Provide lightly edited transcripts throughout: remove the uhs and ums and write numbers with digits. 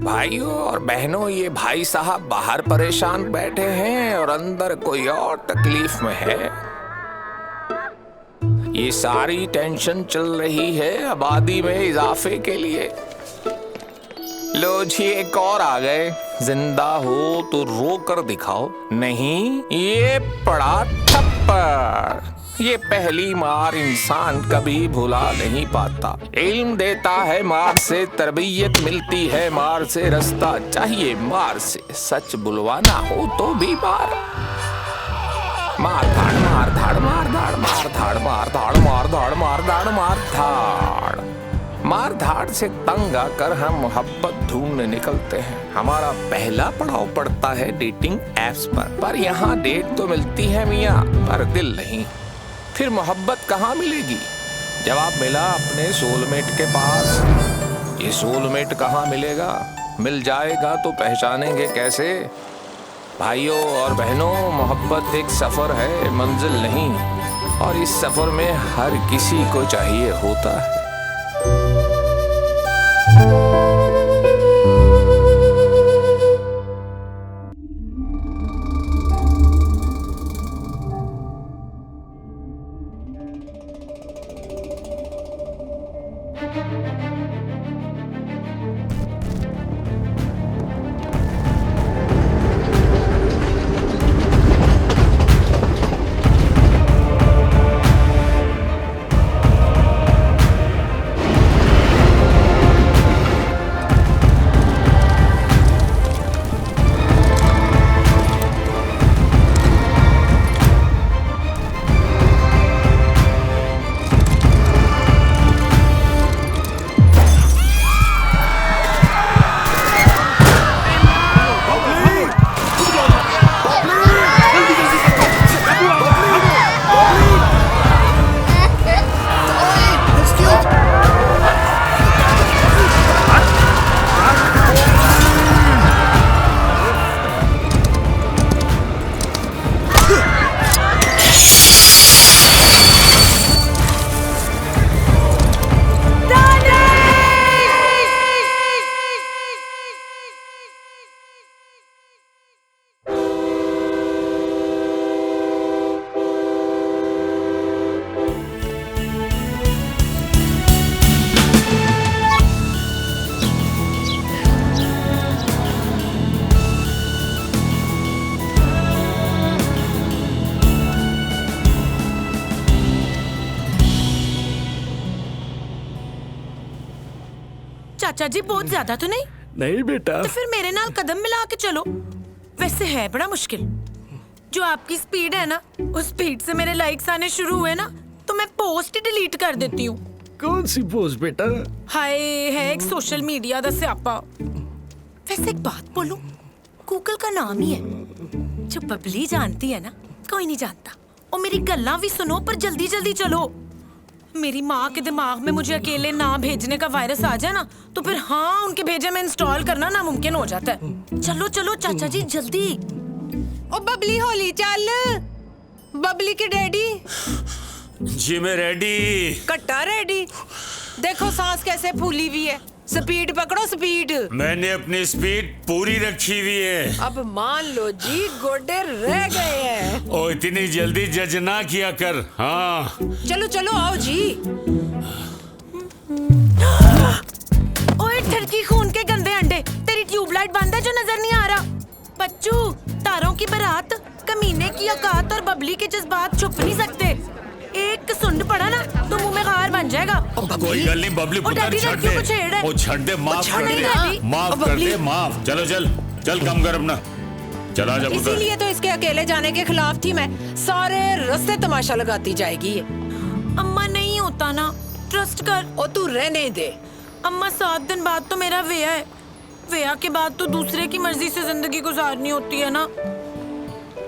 भाइयों और बहनों, ये भाई साहब बाहर परेशान बैठे हैं और अंदर कोई और तकलीफ में है। ये सारी टेंशन चल रही है आबादी में इजाफे के लिए। लो जी, एक और आ गए। जिंदा हो तो रो कर दिखाओ। नहीं, ये पड़ा थप्पड़। ये पहली मार इंसान कभी भुला नहीं पाता। इल्म देता है मार से, तरबियत मिलती है मार से, रास्ता चाहिए मार से, सच बुलवाना हो तो भी मार। मार धाड़ मार धाड़ मार धाड़ मार धाड़ मार धाड़ मार धाड़ मार धाड़ मार धाड़। मार धाड़ से तंग आकर हम मोहब्बत ढूंढने निकलते हैं। हमारा पहला पड़ाव पड़ता है डेटिंग एप्स पर यहाँ डेट तो मिलती है मियाँ, पर दिल नहीं। फिर मोहब्बत कहाँ मिलेगी? जवाब मिला अपने सोलमेट के पास। ये सोलमेट कहाँ मिलेगा? मिल जाएगा तो पहचानेंगे कैसे? भाइयों और बहनों, मोहब्बत एक सफर है, मंजिल नहीं। और इस सफर में हर किसी को चाहिए होता है। चाचा जी बहुत ज्यादा तो नहीं? नहीं बेटा। तो फिर मेरे नाल कदम मिला के चलो। वैसे है बड़ा मुश्किल। जो आपकी स्पीड है ना, उस स्पीड से मेरे लाइक्स आने शुरू हुए ना तो मैं पोस्ट ही डिलीट कर देती हूँ। कौन सी पोस्ट बेटा? हाय, है एक सोशल मीडिया दा स्यापा। वैसे एक बात बोलूं, गूगल का नाम ही है। जो बबली जानती है ना, कोई नहीं जानता। और मेरी गल्ला भी सुनो, पर जल्दी जल्दी चलो। मेरी माँ के दिमाग में मुझे अकेले ना भेजने का वायरस आ जाए ना, तो फिर हाँ, उनके भेजे में इंस्टॉल करना नामुमकिन हो जाता है। चलो चलो चाचा जी जल्दी। ओ बबली होली चल। बबली के डैडी जी मैं रेडी। कट्टा रेडी। देखो सांस कैसे फूली हुई है। स्पीड पकड़ो स्पीड। मैंने अपनी स्पीड पूरी रखी हुई है। अब मान लो जी, गोडे रह गए हैं। ओ इतनी जल्दी जज ना किया कर। हाँ चलो चलो आओ जी। ओए ठरकी खून के गंदे अंडे, तेरी ट्यूबलाइट बंद है जो नजर नहीं आ रहा। बच्चू, तारों की बारात, कमीने की औकात और बबली के जज्बात छुप नहीं सकते। एक सुंड पड़ा ना तो मुंह में खार बन जाएगा। कोई गल नहीं बबली, पुत्र छड़ दे। ओ छड़ दे, माफ कर दे, माफ कर दे, माफ। चलो चल चल, कम कर अपना। चला जा पुत्र। इसीलिए तो इसके अकेले जाने के खिलाफ थी मैं। सारे रास्ते तमाशा लगाती जाएगी। अम्मा नहीं होता ना, ट्रस्ट कर। ओ तू रहने दे। अम्मा 7 दिन बाद तो मेरा वेया है। वेया के बाद तो दूसरे की मर्जी से जिंदगी गुजारनी होती है ना।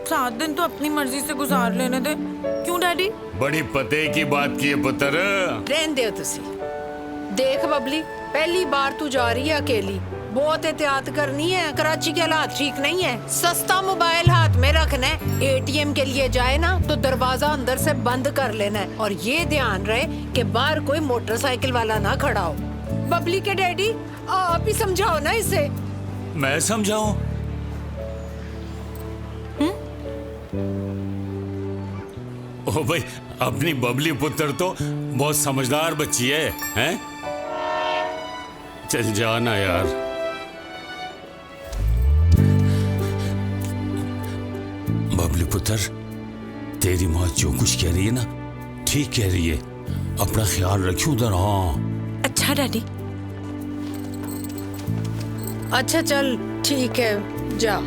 7 दिन तो अपनी मर्जी से गुजार लेने दे। क्यों डैडी? बड़ी पते की बात की है पुत्र। रहने दे तुसी। देख बबली, पहली बार तू जा रही है अकेली। बहुत एहतियात करनी है। कराची के हालात ठीक नहीं है। सस्ता मोबाइल हाथ में रखना है। एटीएम के लिए जाए ना तो दरवाजा अंदर से बंद कर लेना है। और ये ध्यान रहे कि बाहर कोई मोटरसाइकिल वाला ना खड़ा हो। बबली के डैडी, आप ही समझाओ ना इसे। मैं समझाऊं? ओ भाई, अपनी बबली पुत्र तो बहुत समझदार बच्ची है, हैं? चल जाना यार। बबली पुत्र, तेरी माँ जो कुछ कह रही है ना, ठीक कह रही है। अपना ख्याल रखियो उधर। हाँ अच्छा डैडी। अच्छा चल ठीक है, जा।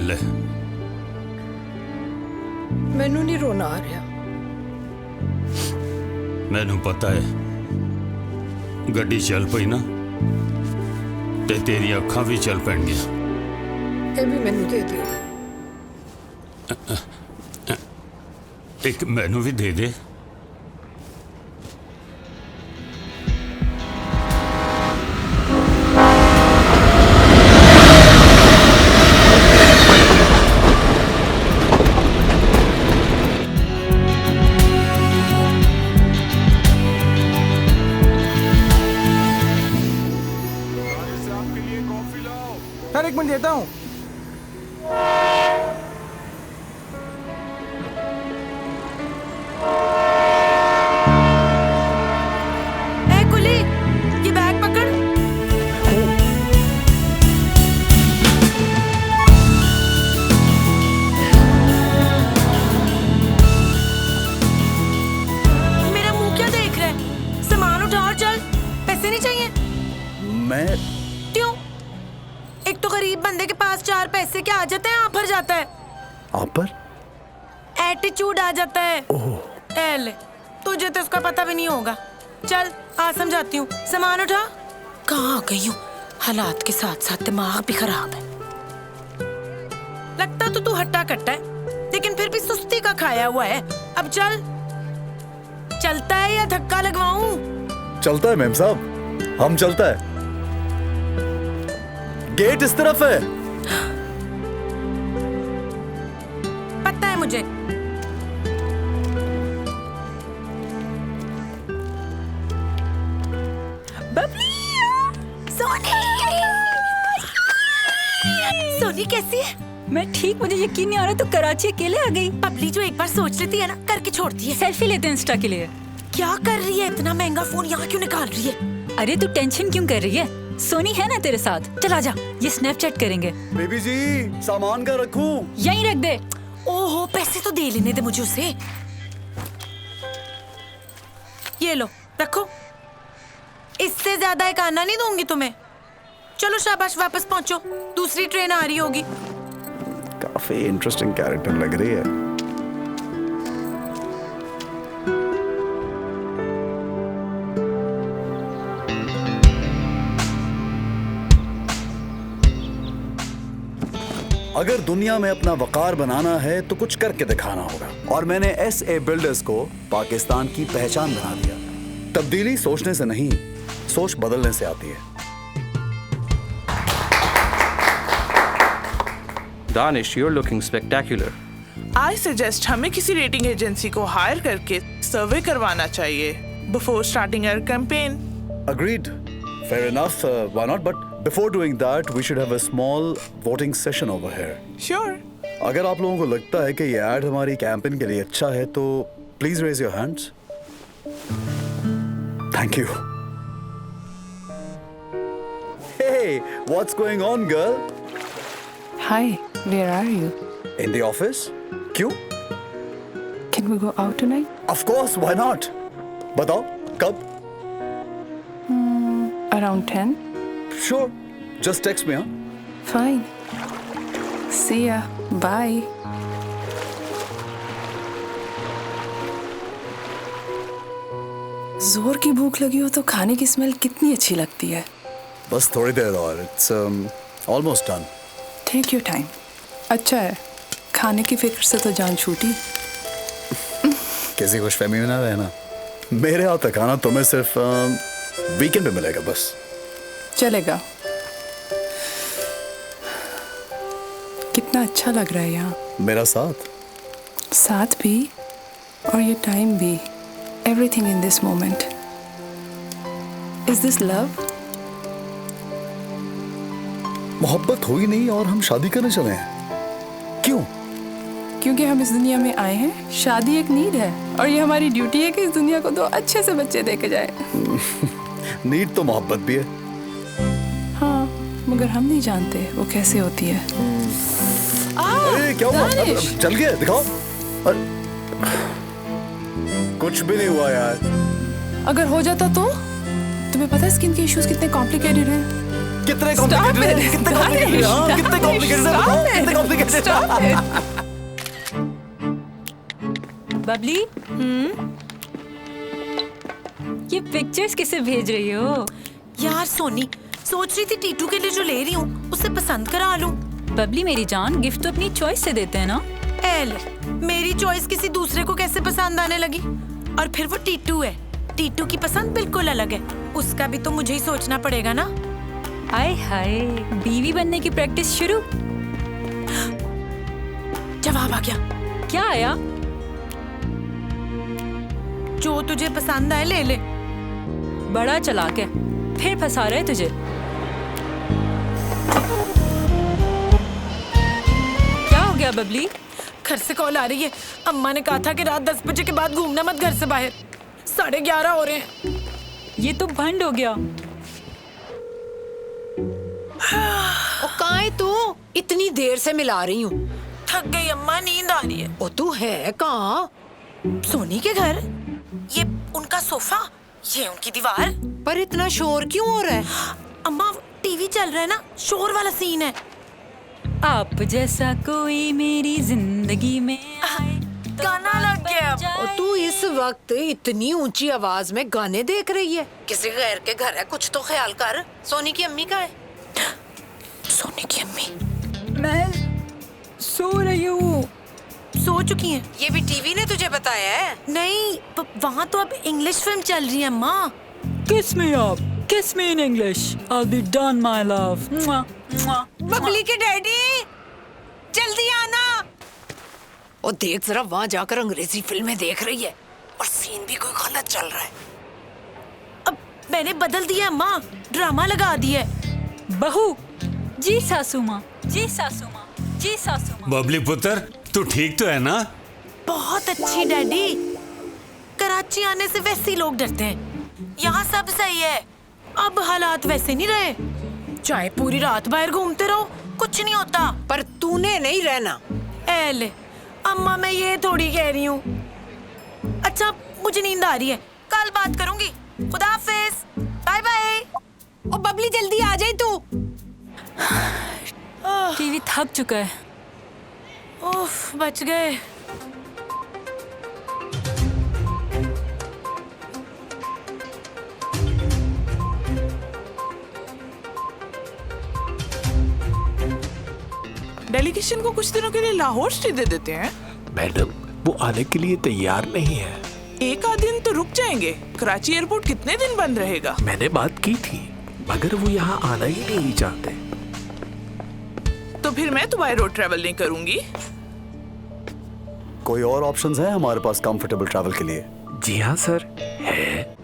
ले, मैनू नहीं रोना आ रहा। मैनू पता है, गड्डी चल पई ना ते तेरी अखां भी चल पैणगियां। ये भी मैनू दे दियो। एक मैनू भी दे दे। सर एक मिनट देता हूँ। ए कुली, ये बैग पकड़। मेरा मुंह क्या देख रहा है? सामान उठा और चल। पैसे नहीं चाहिए? मैं क्यों? एक तो गरीब बंदे के पास 4 पैसे क्या आ जाते हैं, आप भर जाता है। आप पर? एटीट्यूड आ जाता है। ए ले, तुझे तो इसका पता भी नहीं होगा। चल आ समझाती हूँ। सामान उठा। कहाँ आ गई हूँ? हालात के साथ साथ दिमाग भी खराब है। लगता तो तू हट्टा कट्टा है, लेकिन फिर भी सुस्ती का खाया हुआ है। अब चल। चलता है या धक्का लगवाऊं? चलता है मैम साहब, हम चलता है। गेट इस तरफ है। पता है मुझे। सोनी कैसी है? मैं ठीक, मुझे यकीन नहीं आ रहा तो कराची अकेले आ गई। पबली जो एक बार सोच लेती है ना, करके छोड़ती है। सेल्फी लेते हैं इंस्टा के लिए। क्या कर रही है? इतना महंगा फोन यहाँ क्यों निकाल रही है? अरे तू टेंशन क्यों कर रही है? सोनी है ना तेरे साथ, चला जा, ये स्नैपचैट करेंगे। बेबी जी, सामान का रखूं? यहीं रख दे। ओहो, पैसे तो दे लेने दे मुझे उसे। ये लो, रखो। इससे ज्यादा एक आना नहीं दूंगी तुम्हें। चलो शाबाश, वापस पहुंचो, दूसरी ट्रेन आ रही होगी। काफी इंटरेस्टिंग कैरेक्टर लग रही है। अगर दुनिया में अपना वकार बनाना है तो कुछ करके दिखाना होगा, और मैंने SA बिल्डर्स को पाकिस्तान की पहचान बना दिया। तब्दीली सोचने से नहीं, सोच बदलने से आती है। Danish, you're looking spectacular. I suggest हमें किसी रेटिंग एजेंसी को हायर करके सर्वे करवाना चाहिए before starting our campaign. Agreed. Fair enough. Why not? But before doing that, we should have a small voting session over here. Sure. अगर आप लोगों को लगता है कि ये ऐड हमारी कैंपेन के लिए अच्छा है तो please raise your hands. Thank you. Hey, what's going on, girl? Hi, where are you? In the office? क्यों? Can we go out tonight? Of course, why not? बताओ, कब? Around 10? Sure. Just text me, huh? Fine. See ya. Bye. जोर की भूख लगी हो तो खाने की स्मेल कितनी अच्छी लगती है। बस थोड़ी देर और। It's almost done. Take your time. अच्छा है, खाने की फिक्र से तो जान छूटी। किसी खुशफहमी में ना रहना। मेरे हाथ का खाना तुम्हें सिर्फ वीकेंड पे मिलेगा बस। चलेगा, अच्छा लग रहा है यहाँ। मेरा साथ। साथ भी और ये टाइम भी। Everything in this moment. Is this love? मोहब्बत हुई नहीं और हम शादी करने चले हैं। क्यों? क्योंकि हम इस दुनिया में आए हैं। शादी एक नीड है और ये हमारी ड्यूटी है कि इस दुनिया को 2 अच्छे से बच्चे दे के जाए। नीड तो मोहब्बत भी है। हाँ, मगर हम नहीं जानते वो कैसे होती है। अरे क्या हुआ? दानिश! चल गया, दिखाओ। अरे, कुछ भी नहीं हुआ यार। अगर हो जाता तो? तुम्हें पता है स्किन के इश्यूज कितने कॉम्प्लिकेटेड हैं? कितने कॉम्प्लिकेटेड हैं? कितने कॉम्प्लिकेटेड हैं? हाँ, कितने कॉम्प्लिकेटेड हैं? बताओ, कितने कॉम्प्लिकेटेड हैं? बबली, ये पिक्चर्स किसे भेज रही हो? यार सोनी, सोच रही थी टीटू के लिए जो ले रही हूँ उसे पसंद करा लूं। बबली मेरी जान, गिफ्ट तो अपनी चॉइस से देते हैं ना। एल, मेरी चॉइस किसी दूसरे को कैसे पसंद आने लगी? और फिर वो टीटू है। टीटू की पसंद बिल्कुल अलग है। उसका भी तो मुझे ही सोचना पड़ेगा ना। आय हाय, बीवी बनने की प्रैक्टिस शुरू। जवाब आ गया। क्या आया? जो तुझे पसंद आए ले ले। बड़ा चालाक है, फिर फंसा रहे तुझे। क्या हो गया बबली? घर से कॉल आ रही है। अम्मा ने कहा था कि रात 10 बजे के बाद घूमना मत घर से बाहर। 11:30 हो रहे हैं। ये तो भंड हो गया। ओ कहाँ है तू? इतनी देर से मिला रही हूँ। थक गई अम्मा, नींद आ रही है। ओ तू है कहाँ? सोनी के घर। ये उनका सोफा, ये उनकी दीवार। पर इतना शोर क्यों हो रहा है? अम्मा टीवी चल रहा है ना, शोर वाला सीन है। आप जैसा कोई मेरी जिंदगी में आए तो गाना लग गया। और तू इस वक्त इतनी ऊंची आवाज में गाने देख रही है? किसी गैर के घर है, कुछ तो ख्याल कर। सोनी की अम्मी कहाँ है? सोनी की अम्मी मैं सो रही हूँ। सो चुकी हैं। ये भी टीवी ने तुझे बताया है? नहीं, वहाँ तो अब इंग्लिश फिल्म चल रही है अम्मा। Kiss me up, kiss me in English. I'll be done, my love. Mwah, mwah, Babli के डैडी, जल्दी आना। और देख जरा, वहाँ जाकर अंग्रेजी फिल्में देख रही है और सीन भी कोई गलत चल रहा है। अब मैंने बदल दिया अम्मा, ड्रामा लगा दिया। बहू, जी सासू माँ, जी सासू माँ, जी सासू माँ। बबली पुत्र, तू ठीक तो है ना? बहुत अच्छी डैडी। कराची आने से वैसे ही लोग डरते हैं। यहाँ सब सही है। अब हालात वैसे नहीं रहे। चाहे पूरी रात बाहर घूमते रहो, कुछ नहीं होता। पर तूने नहीं रहना। एले, अम्मा मैं ये थोड़ी कह रही हूँ। अच्छा, मुझे नींद आ रही है, कल बात करूंगी। खुदा हाफिज, बाय बाय। ओ बबली जल्दी आ जाए तू। टीवी थक चुका है। उफ, बच गए। डेलीगेशन को कुछ दिनों के लिए लाहौर स्टे दे देते हैं। मैडम, वो आने के लिए तैयार नहीं है। एक आध दिन तो रुक जाएंगे। कराची एयरपोर्ट कितने दिन बंद रहेगा? मैंने बात की थी, मगर वो यहाँ आना ही नहीं चाहते। तो फिर मैं तो बाय रोड ट्रैवल नहीं करूंगी। कोई और ऑप्शंस हैं हमारे पास कंफर्टेबल ट्रैवल के लिए? जी हाँ सर, है।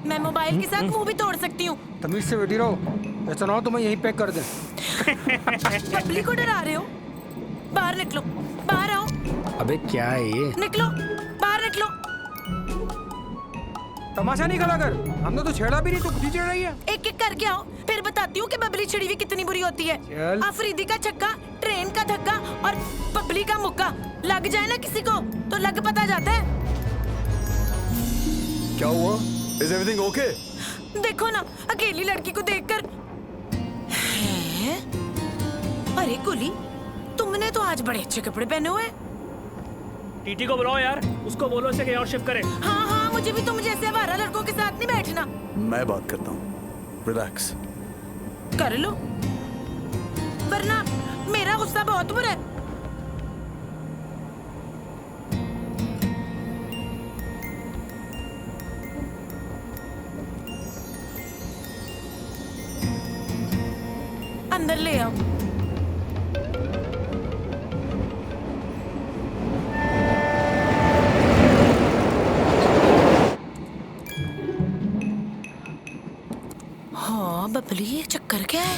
मैं मोबाइल के साथ मुंह भी तोड़ सकती हूँ। तमीज से बैठी रहो, ऐसा ना हो तो मैं यहीं पैक कर दूं। बबली को डरा रहे हो? बाहर निकलो, बाहर आओ। अबे क्या है ये? निकलो, बाहर निकलो। तमाशा नहीं खड़ा कर, हमने तो छेड़ा भी नहीं, तो खुद ही चिढ़ रही है। एक एक करके आओ, फिर बताती हूँ कि बबली छिड़ी हुई कितनी बुरी होती है। चल। अफरीदी का छक्का, ट्रेन का धक्का और बबली का मुक्का लग जाए ना किसी को तो लग पता जाता है। क्या हुआ? Is everything okay? देखो ना, अकेली लड़की को देखकर। हैं? अरे कुली, तुमने तो आज बड़े अच्छे कपड़े पहने हुए। टीटी को बुलाओ यार, उसको बोलो इसे कहीं और शिफ्ट करे। हाँ हाँ, मुझे भी तुम जैसे आवारा लड़कों के साथ नहीं बैठना। मैं बात करता हूँ, रिलैक्स। कर लो। वरना मेरा गुस्सा बहुत बुरा है। अंदर ले आओ। हाँ बबली, ये चक्कर क्या है?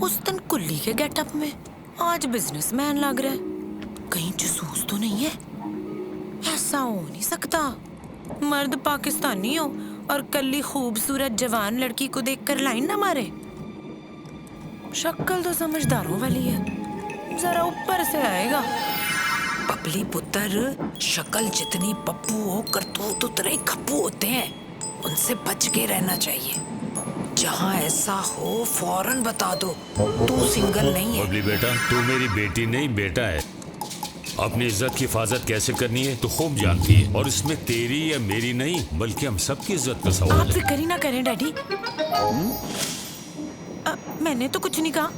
उस दिन कुल्ली के गेटअप में, आज बिजनेसमैन लग रहा है। कहीं जासूस तो नहीं है? ऐसा हो नहीं सकता। मर्द पाकिस्तानी हो और कल्ली खूबसूरत जवान लड़की को देखकर लाइन ना मारे। शक्ल तो समझदारों वाली है, जरा ऊपर से आएगा। बबली पुत्र, शक्ल जितनी पप्पू हो, करतूत उतने खप्पू होते हैं। उनसे बच के रहना चाहिए। जहाँ ऐसा हो फौरन बता दो तू सिंगल नहीं है। बबली बेटा, तू मेरी बेटी नहीं बेटा है। अपनी इज्जत की हिफाजत कैसे करनी है तो खूब जानती है, और इसमें तेरी या मेरी नहीं बल्कि हम सबकी इज्जत का सवाल आप है। फिक्र ही ना करें डैडी। मैंने तो कुछ नहीं कहा।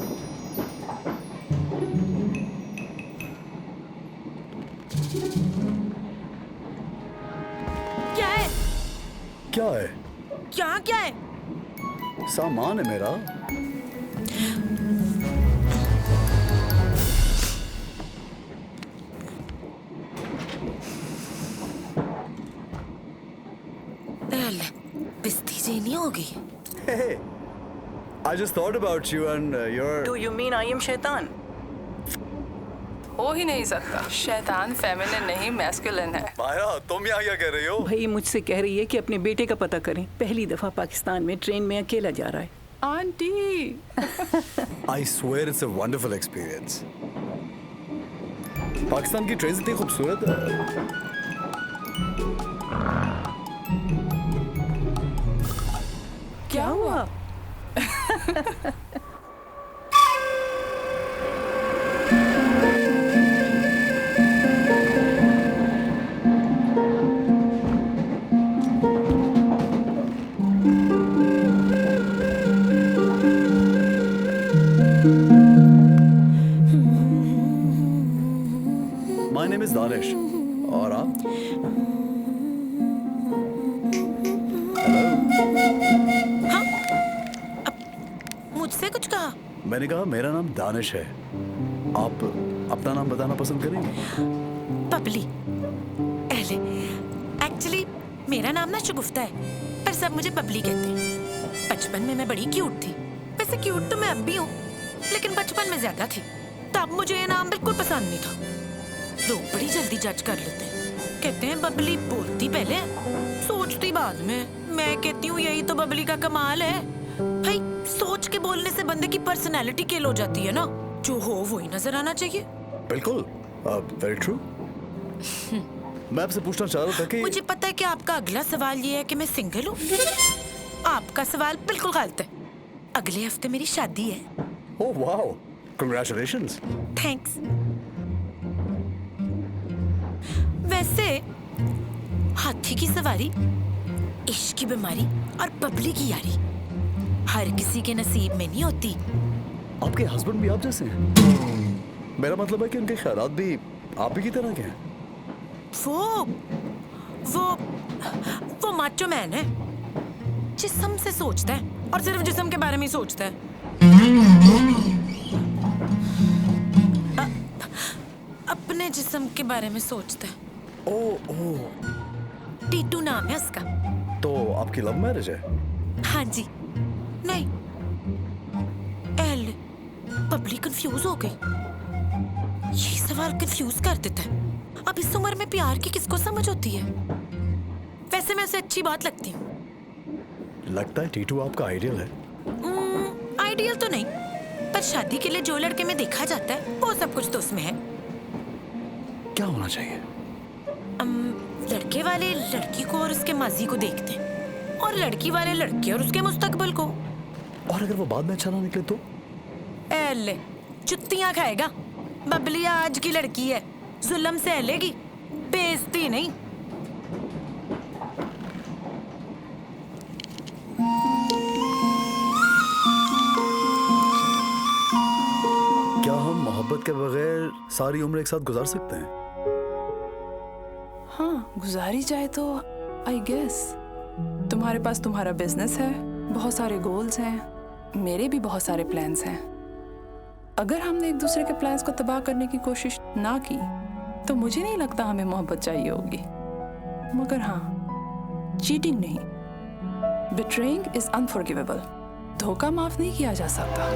क्या है? क्या है? क्या है? सामान है मेरा। बिस्ती जी नहीं होगी। Hey, I just thought about you and you're. Do you mean I am शैतान? हो ही नहीं सकता। शैतान फेमिनिन नहीं, मैस्कुलिन है। माया, तुम यहाँ क्या कह रही हो? भाई मुझसे कह रही है कि अपने बेटे का पता करें। पहली दफा पाकिस्तान में ट्रेन में अकेला जा रहा है। Aunty. I swear it's a wonderful experience. Pakistan की ट्रेन इतनी खूबसूरत है। क्या हुआ? My name is Danish. और आप? हाँ? मुझसे कुछ कहा? मैंने कहा मेरा नाम दानिश है। आप अपना नाम बताना पसंद करेंगे? बबली। एक्चुअली मेरा नाम ना शगुफ्ता है, पर सब मुझे बबली कहते हैं। बचपन में मैं बड़ी क्यूट थी। वैसे क्यूट तो मैं अब भी हूँ, लेकिन बचपन में ज्यादा थी। तब मुझे ये नाम बिल्कुल पसंद नहीं था। लोग बड़ी जल्दी जज कर लेते हैं। कहते हैं बबली बोलती पहले, सोचती बाद में। मैं कहती हूँ यही तो बबली का कमाल है। भाई सोच के बोलने से बंदे की पर्सनैलिटी किल हो जाती है ना। जो हो वही नजर आना चाहिए। बिल्कुल, वेरी ट्रू। मैं आपसे पूछना चाह रहा था कि मुझे पता है कि आपका अगला सवाल ये है कि मैं सिंगल हूँ। आपका सवाल बिल्कुल गलत है। अगले हफ्ते मेरी शादी है। Oh wow, congratulations. थैंक्स। वैसे हाथी की सवारी, इश्क की बीमारी और बबली की यारी हर किसी के नसीब में नहीं होती। आपके हस्बैंड भी आप जैसे हैं? मेरा मतलब है कि उनके ख्यालात भी आप ही की तरह के हैं। वो माचो मैन है। जिस्म से सोचता है और सिर्फ जिस्म के बारे में ही सोचता है। अपने जिस्म के बारे में सोचता है। टीटू नाम है उसका। तो आपकी लव मैरिज है? हाँ जी। नहीं, बबली कंफ्यूज हो गई। ये सवाल कंफ्यूज कर देता है। अब इस उम्र में प्यार की किसको समझ होती है? वैसे मैं उसे अच्छी बात लगती हूँ। लगता है टीटू आपका आइडियल है। आइडियल तो नहीं, पर शादी के लिए जो लड़के में देखा जाता है वो सब कुछ तो उसमें है। क्या होना चाहिए? लड़के वाले लड़की को और उसके माजी को देखते हैं, और लड़की वाले लड़के और उसके मुस्तकबिल को। और अगर वो बाद में अच्छा ना निकले तो? ले, जुत्तियां खाएगा। बबली आज की लड़की है, जुल्म से हलेगी, बेइज्जती नहीं। मोहब्बत के बगैर सारी उम्र एक साथ गुजार सकते हैं। हाँ, गुजारी जाए तो आई गेस। तुम्हारे पास तुम्हारा बिजनेस है, बहुत सारे गोल्स हैं, मेरे भी बहुत सारे प्लान्स हैं। अगर हमने एक दूसरे के प्लान्स को तबाह करने की कोशिश ना की तो मुझे नहीं लगता हमें मोहब्बत चाहिए होगी। मगर हाँ, चीटिंग नहीं, बिट्रेइंग इज अनफॉरगिवेबल। धोखा माफ नहीं किया जा सकता।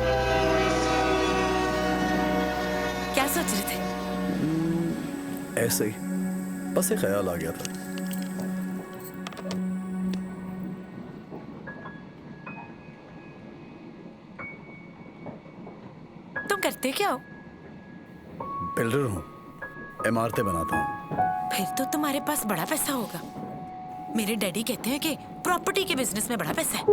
क्या सोच रहे थे? ऐसे ही बस एक ख्याल आ गया था। तुम करते क्या हो? बिल्डर हूँ, इमारतें बनाता हूँ। फिर तो तुम्हारे पास बड़ा पैसा होगा। मेरे डैडी कहते हैं कि प्रॉपर्टी के बिजनेस में बड़ा पैसा है।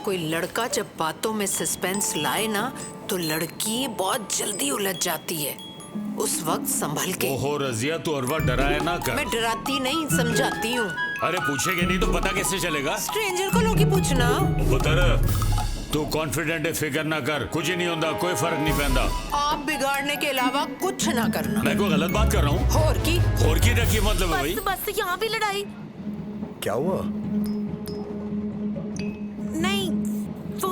कोई लड़का जब बातों में सस्पेंस लाए ना तो लड़की बहुत जल्दी उलझ जाती है। उस वक्त संभल के। ओहो रजिया, तू और डराया ना कर। मैं डराती नहीं, समझाती हूँ। अरे पूछेगे नहीं तो पता कैसे चलेगा? स्ट्रेंजर को लोग ही पूछना। तू कॉन्फिडेंट है, फिक्र ना कर, कुछ ही नहीं होता, कोई फर्क नहीं पैंदा। आप बिगाड़ने के अलावा कुछ ना करना। मैं कोई गलत बात कर रहा हूँ? और की रखी मतलब है भाई। बस यहाँ भी लड़ाई। क्या हुआ? नहीं, वो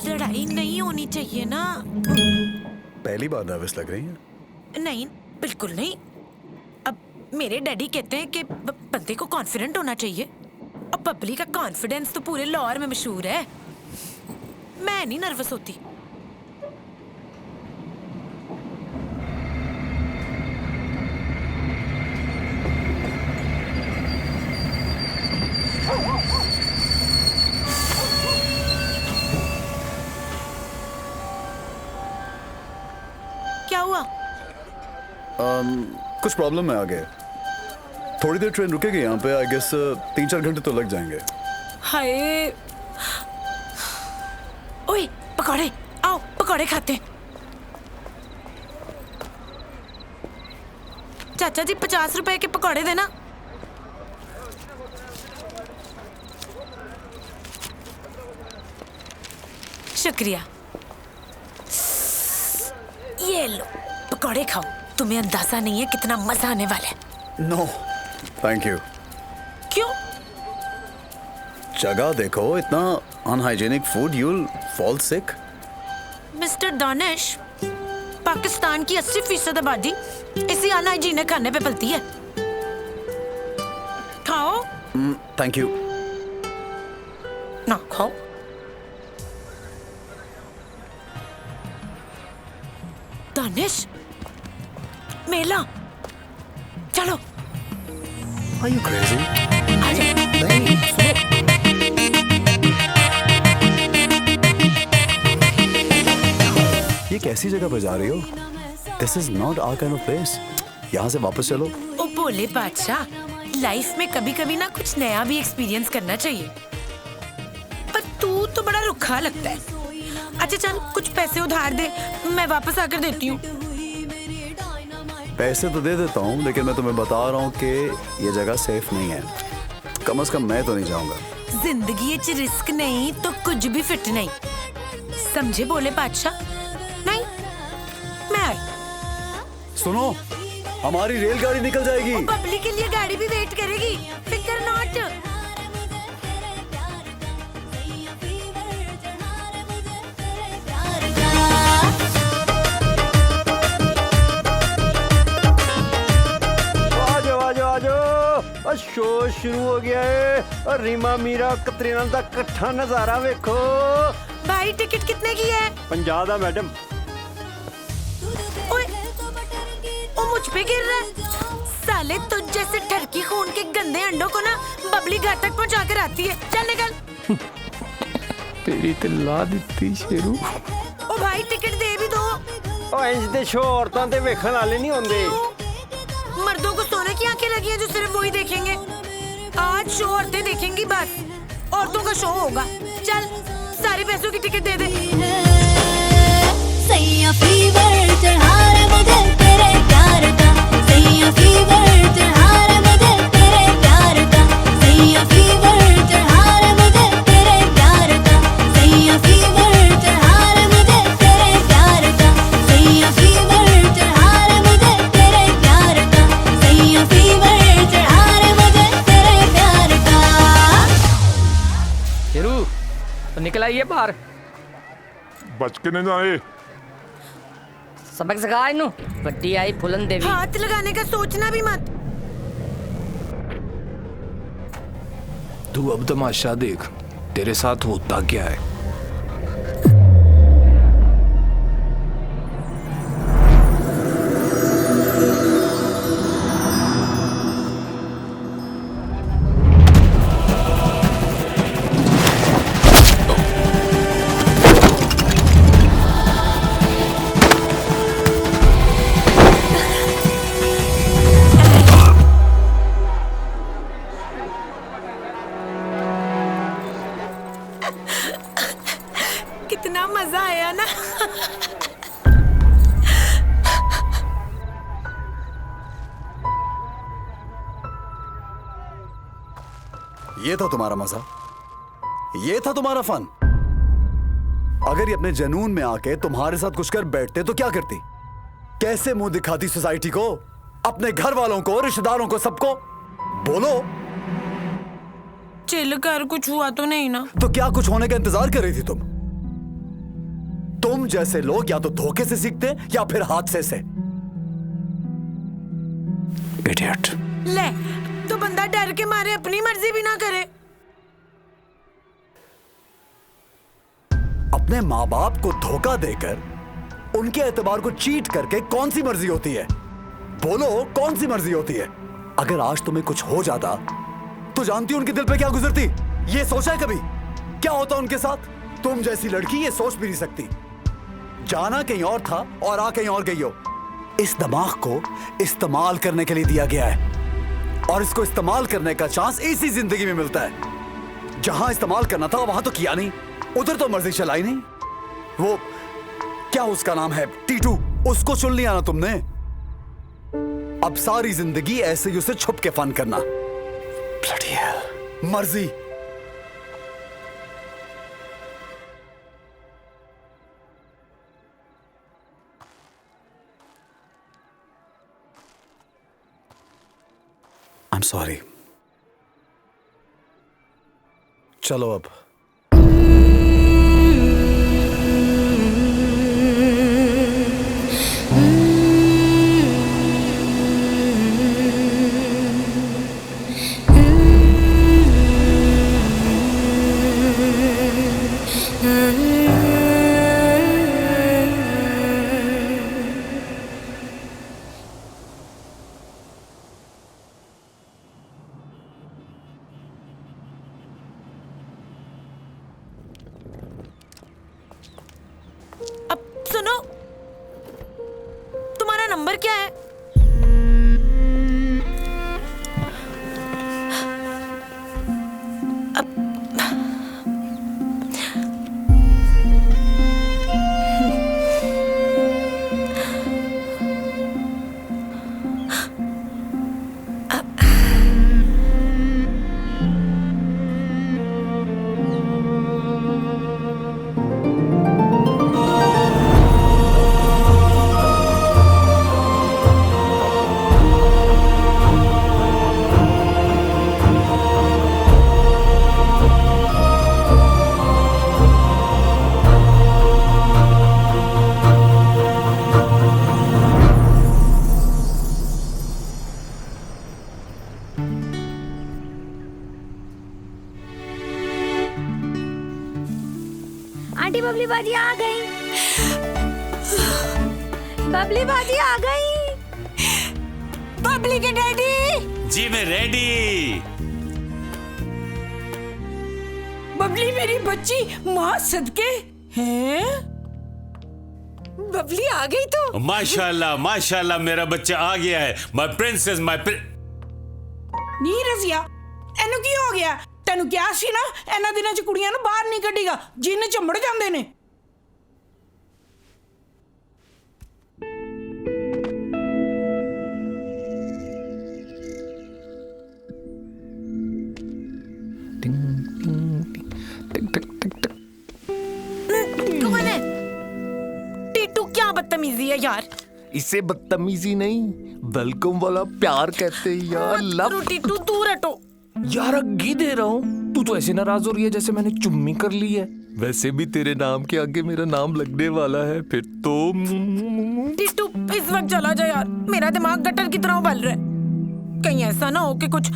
लड़ाई नहीं होनी चाहिए ना। पहली बार नर्वस लग रही हैं। नहीं, बिल्कुल नहीं। अब मेरे डैडी कहते हैं कि बंदे को कॉन्फिडेंट होना चाहिए। अब बबली का कॉन्फिडेंस तो पूरे लाहौर में मशहूर है। मैं नहीं नर्वस होती। क्या हुआ? कुछ प्रॉब्लम है आगे। थोड़ी देर ट्रेन रुकेगी यहाँ पे। आई गेस 3-4 घंटे तो लग जाएंगे। हाय, ओए पकौड़े, आओ पकौड़े खाते हैं। चाचा जी 50 रुपए के पकौड़े देना। शुक्रिया। ये लो पकौड़े खाओ। तुम्हें अंदाजा नहीं है कितना मजा आने वाला है। No thank you. क्यों? जगह देखो, इतना unhygienic food, you'll fall sick। Mister Danish, Pakistan की 80% आबादी इसी अनहाइजीनिक खाने पे पलती है। खाओ। Thank you. ना खाओ। दानिश, मेला चलो। Are you crazy? ये कैसी जगह पर जा रही हो? This is not our kind of place। यहाँ से वापस चलो। ओ बोले बादशाह, लाइफ में कभी कभी ना कुछ नया भी एक्सपीरियंस करना चाहिए। पर तू तो बड़ा रुखा लगता है। अच्छा चल, कुछ पैसे उधार दे, मैं वापस आकर देती हूँ। पैसे तो दे देता हूँ, लेकिन मैं तुम्हें बता रहा हूँ कि ये जगह सेफ नहीं है। कम से कम मैं तो नहीं जाऊंगा। जिंदगी च रिस्क नहीं तो कुछ भी फिट नहीं, समझे बोले बादशाह? नहीं, मैं आई। सुनो, हमारी रेलगाड़ी निकल जाएगी। बबली के लिए गाड़ी भी वेट करेगी, फिकर नॉट। शो शुरू हो गया है और रीमा मीरा कतरीना दा इकट्ठा नजारा वेखो। भाई टिकट कितने की है? 50 दा मैडम। ओए, ओ मुझ पे गिर रहा है। साले तुझ जैसे ठरकी खून के गंदे अंडों को ना बबली घर तक पहुंचा कर आती है। चल निकल। तेरी तो ला दी शेरू। ओ भाई टिकट दे भी दो। ओ इंज दे शो औरतां ते वेखण वाले नहीं होंदे। मर्दों को सोने की आंखें लगी हैं जो सिर्फ वही देखेंगे। आज शो औरतें देखेंगी, बस औरतों का शो होगा। चल सारे पैसों की टिकट दे दे। सैया फीवर चढ़ा रे मुझे तेरे प्यार का, सैया फीवर चढ़ा रे मुझे तेरे प्यार का, सैया तो निकल आइए बाहर। बच के नहीं जाए। सबक सिखा इन्हू। बड्डी आई फुलन देवी। हाथ लगाने का सोचना भी मत। तू अब तमाशा देख, तेरे साथ होता क्या है। कितना मजा आया ना। ये था तुम्हारा मजा, ये था तुम्हारा फन। अगर ये अपने जनून में आके तुम्हारे साथ कुछ कर बैठते तो क्या करती? कैसे मुंह दिखाती सोसाइटी को, अपने घर वालों को, रिश्तेदारों को, सबको? बोलो। चिल कर, कुछ हुआ तो नहीं ना? तो क्या कुछ होने का इंतजार कर रही थी तुम? तुम जैसे लोग या तो धोखे से सीखते या फिर हादसे से। इडियट। ले, तो बंदा डर के मारे अपनी मर्जी भी ना करे। अपने माँ बाप को धोखा देकर उनके एतबार को चीट करके कौन सी मर्जी होती है? बोलो, कौन सी मर्जी होती है? अगर आज तुम्हें कुछ हो जाता तो जानती उनके दिल पे क्या गुजरती? ये सोचा है कभी क्या होता उनके साथ? तुम जैसी लड़की ये सोच भी नहीं सकती। जाना कहीं और था और आ कहीं और गई हो। इस दिमाग को इस्तेमाल करने के लिए दिया गया है और इसको इस्तेमाल करने का चांस इसी जिंदगी में मिलता है। जहां इस्तेमाल करना था वहां तो किया नहीं, उधर तो मर्जी चलाई नहीं। वो क्या उसका नाम है, टीटू, उसको चुन लिया ना तुमने। अब सारी जिंदगी ऐसे ही उसे छुप के फन करना। Bloody hell, मर्जी। I'm sorry. चलो अब। अब सुनो, तुम्हारा नंबर क्या है? आंटी बबली बाजी आ गई। बबली बाजी आ गई। बबली के डैडी। जी मैं रेडी। बबली मेरी बच्ची, माँ सदके हैं। बबली आ गई तो। माशाल्लाह माशाल्लाह, मेरा बच्चा आ गया है। माय प्रिंसेस, ਨੀ ਰਜ਼ੀਆ ਇਹਨੂੰ ਕੀ ਹੋ ਗਿਆ? ਤੈਨੂੰ ਕਿਹਾ ਸੀ ਨਾ ਇਹਨਾਂ ਦਿਨਾਂ 'ਚ ਕੁੜੀਆਂ ਨੂੰ ਬਾਹਰ ਨਹੀਂ ਕੱਢੀਗਾ, ਜਿੰਨ ਚੰਬੜ ਜਾਂਦੇ ਨੇ। कौन है? टीटू, क्या बदतमीजी है यार। इसे बदतमीजी नहीं, वेलकम वाला प्यार कहते हैं यार। लव। टीटू दूर हटो। यार अग्गी दे रहा हूँ, तू तो ऐसे नाराज हो रही है जैसे मैंने चुम्मी कर ली है। वैसे भी तेरे नाम के आगे मेरा नाम लगने वाला है, फिर तो। टीटू इस वक्त चला जा यार, मेरा दिमाग गटर की तरह उबल रहा है। कहीं ऐसा ना हो कि कुछ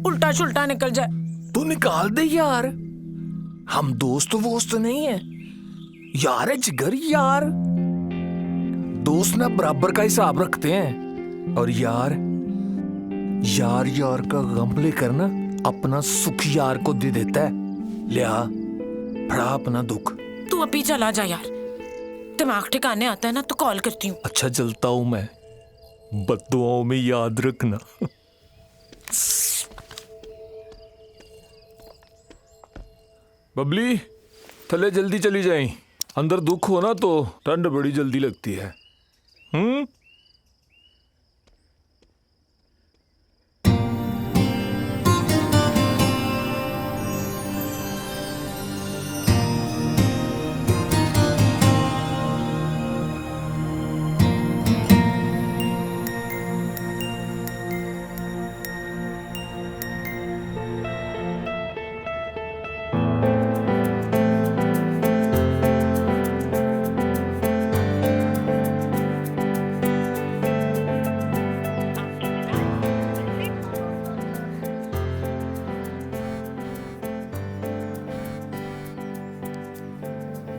उल्टा शुल्टा निकल जाए। तू निकाल दे यार, हम दोस्त वोस्त नहीं है यार, है जिगर यार। दोस्त ना बराबर का हिसाब रखते हैं, और यार यार यार का गम लेकर ना अपना सुख यार को दे देता है। लिया बड़ा अपना दुख। तू अभी चला जा यार, दिमाग ठिकाने आता है ना तो कॉल करती हूँ। अच्छा चलता हूँ मैं, बद्दुआओं में याद रखना। बबली थले जल्दी चली जाए, अंदर दुख हो ना तो ठंड बड़ी जल्दी लगती है।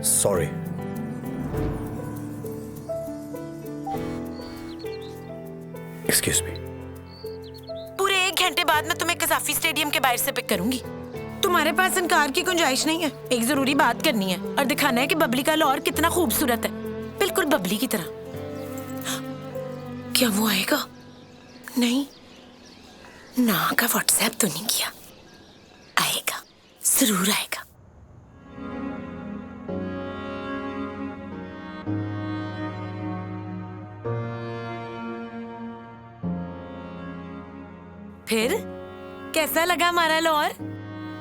सॉरी। Excuse me. पूरे 1 घंटे बाद मैं तुम्हें कसाफी स्टेडियम के बाहर से पिक करूंगी। तुम्हारे पास इनकार की गुंजाइश नहीं है। एक जरूरी बात करनी है और दिखाना है कि बबली का लौर कितना खूबसूरत है, बिल्कुल बबली की तरह। क्या वो आएगा? नहीं ना का व्हाट्सएप तो नहीं किया। आएगा, जरूर आएगा। फिर कैसा लगा हमारा लौर?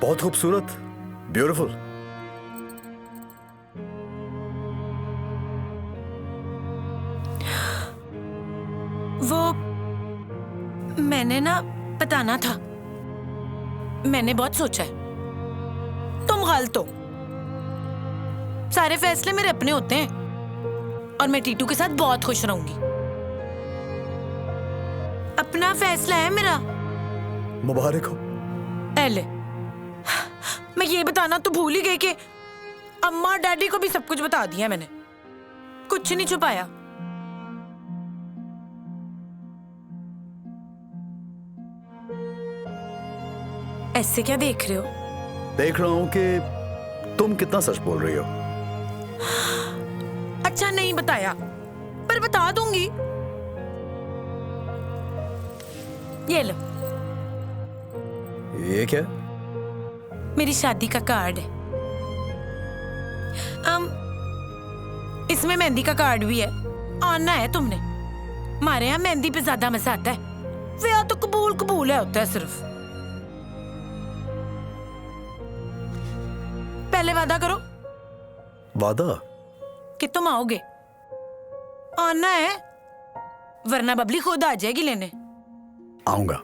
बहुत खूबसूरत, ब्यूटीफुल। वो मैंने ना बताना था, मैंने बहुत सोचा है। तुम गलत हो। सारे फैसले मेरे अपने होते हैं और मैं टीटू के साथ बहुत खुश रहूंगी। अपना फैसला है मेरा। मुबारक हो। एले, मैं ये बताना तो भूल ही गई कि अम्मा डैडी को भी सब कुछ बता दिया मैंने, कुछ नहीं छुपाया। ऐसे क्या देख रहे हो? देख रहा हूं कि तुम कितना सच बोल रही हो। अच्छा नहीं बताया, पर बता दूंगी। ये लो। ये क्या? मेरी शादी का कार्ड है। इसमें मेहंदी का कार्ड भी है। आना है तुमने। हमारे यहाँ मेहंदी पे ज्यादा मजा आता है। ब्याह तो कबूल कबूल है होता है सिर्फ। पहले वादा करो। वादा? कि तुम आओगे। आना है, वरना बबली खुद आ जाएगी लेने। आऊंगा।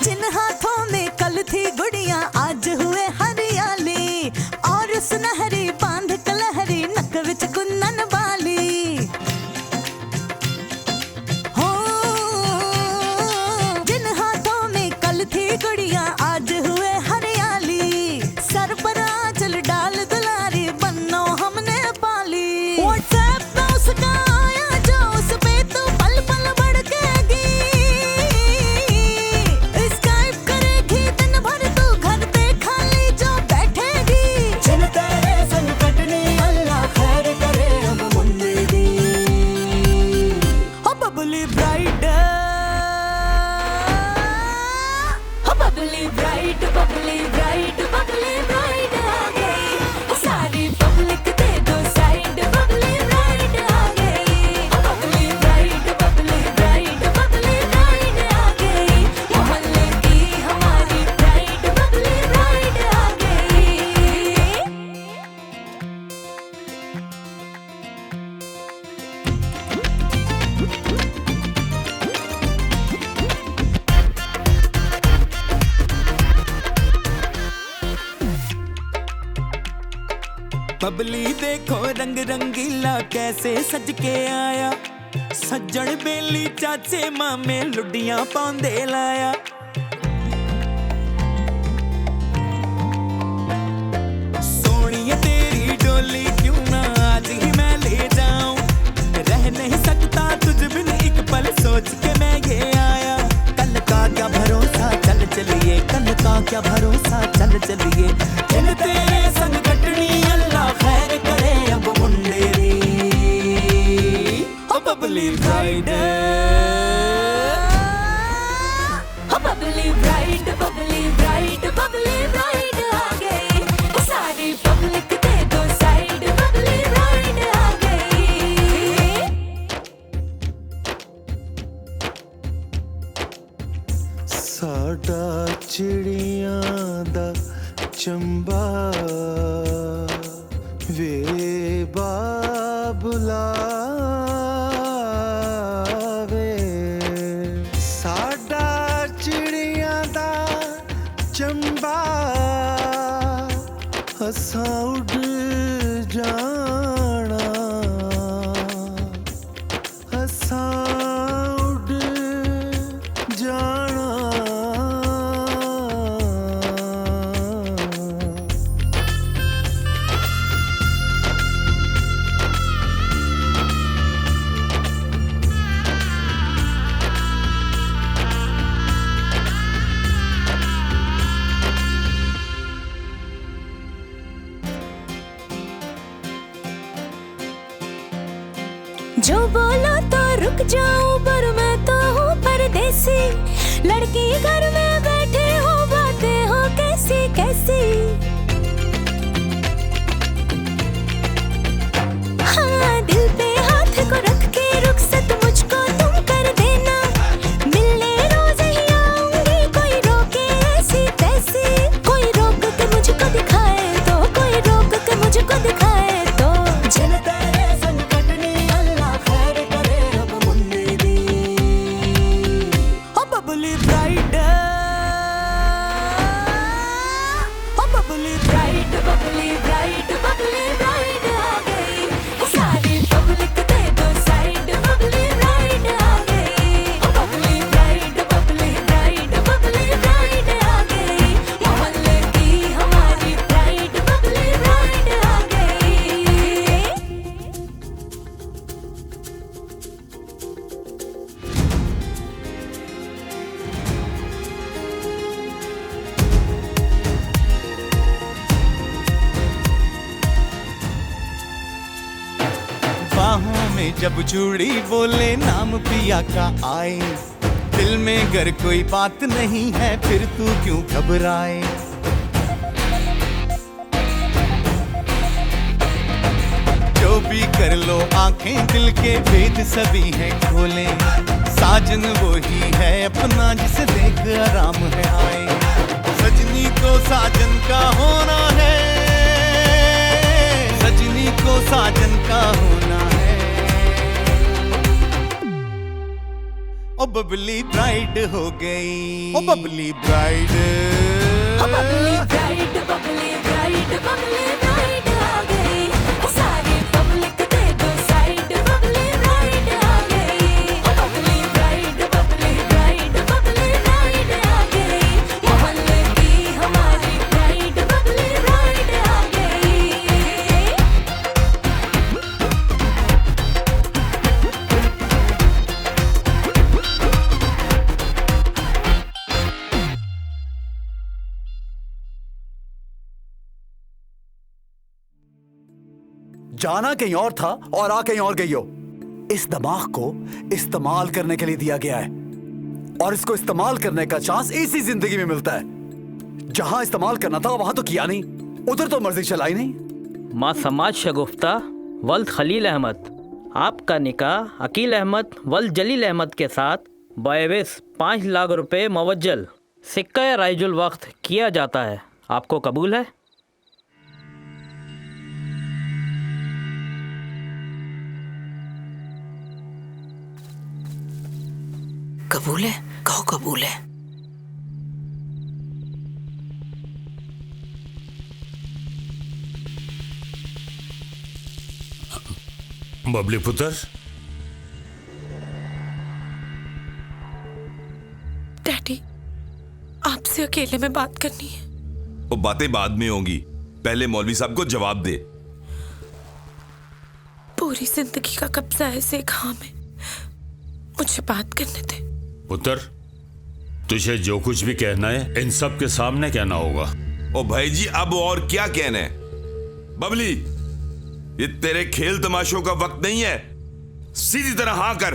जिन हाथों में कल थी गुड़िया आज हुए हरियाली, और सुनहरी बांध कलहरी नक विच कुंदन बाली। हो जिन हाथों में कल थी गुड़िया आज हुए हरियाली, सर पर आंचल डाल दुलारी बन्नो हमने पाली। व्हाट्सएप पे उसका आया जो उस पे तो पल पल भड़केगी। स्काइप करेगी दिन भर तू घर पे खाली जो बैठेगी। जिन तेरे संकट ने अल्लाह खैर करे अब मुन्ने दी। हो बबली ब्राइट, हो Babli bright, Babli bright, Babli bright आ गई। बबली देखो रंग रंगीला कैसे सज के आया, सज्जन बेली चाचे मामे लुडियां पांदे लाया। सोनिए तेरी डोली क्यों ना आज ही मैं ले जाऊं, रह नहीं सकता तुझ बिन एक पल सोच के मैं ये आया। कल का क्या भरोसा चल चलिए, कल का क्या भरोसा चल चलिए, दिन तेरे संग कटनी अल्लाह खैर करे अब मुंडेरी। ओ बबली ब्राइड, ओ Babli bride, Babli bride, Babli bride आ गई, सारी पब्लिक दे दो साइड, बबली ब्राइड आ गई। साडा चिड़ियां दा चंबा वे बाबुला वे, साडा चिड़ियां दा चंबा असां उड़ जाना, असां उड़ जाना। जो बोलो तो रुक जाऊं पर मैं तो हूँ परदेसी, लड़की घर में बैठे हो बातें हो कैसी कैसी। हाँ दिल पे हाथ को रख के रुखसत मुझको तुम कर देना, मिलने रोज ही आऊंगी कोई रोके ऐसी तैसी, कोई रोक के मुझको दिखाए तो, कोई रोक के मुझको दिखाए तो, जल तेरे संग कटनी अल्लाह खैर करे अब मुंडेरी। ओ बबली ब्राइड, ओ Babli bride, Babli bride, Babli bride आ गई, सारी पब्लिक दे दो साइड, बबली ब्राइड आ गई। ओ Babli bride, Babli bride, Babli bride आ गई, मोहल्ले की हमारी ब्राइड, बबली ब्राइड आ गई। बाहों में जब चूड़ी बोले नाम पिया का आए, दिल में अगर कोई बात नहीं है फिर तू क्यों घबराए। जो भी कर लो आंखें दिल के भेद सभी हैं खोले, साजन वो ही है अपना जिसे देख आराम है आए। सजनी को साजन का होना है, सजनी को साजन का होना है। ओ बबली ब्राइड हो गई, ओ बबली ब्राइड, ओ Babli bride, Babli bride, Babli bride आ गई, सारी पब्लिक दे दो साइड, बबली ब्राइड आ गई। ओ Babli bride, Babli bride, Babli bride आ गई, मोहल्ले की हमारी ब्राइड, बबली ब्राइड आ गई। जाना कहीं और था और आ कहीं और गई हो। इस दिमाग को इस्तेमाल करने के लिए दिया गया है और इसको इस्तेमाल करने का चांस इसी जिंदगी में मिलता है। जहां इस्तेमाल करना था वहां तो किया नहीं, उधर तो मर्जी चलाई नहीं। माँ समाज शगुफ्ता वल्द खलील अहमद, आपका निकाह अकील अहमद वल्द जलील अहमद के साथ बएविस 5 लाख रुपए मुवज्जल सिक्का राइजुल वक्त किया जाता है। आपको कबूल है? कबूल है? कहो कबूल है। बबली पुत्र, डैडी, आपसे अकेले में बात करनी है। वो बातें बाद में होंगी, पहले मौलवी साहब को जवाब दे। पूरी जिंदगी का कब्जा ऐसे खां में, मुझे बात करने दे। पुत्र, तुझे जो कुछ भी कहना है इन सब के सामने कहना होगा। ओ भाई जी, अब और क्या कहना है? बबली, ये तेरे खेल तमाशों का वक्त नहीं है, सीधी तरह हाँ कर।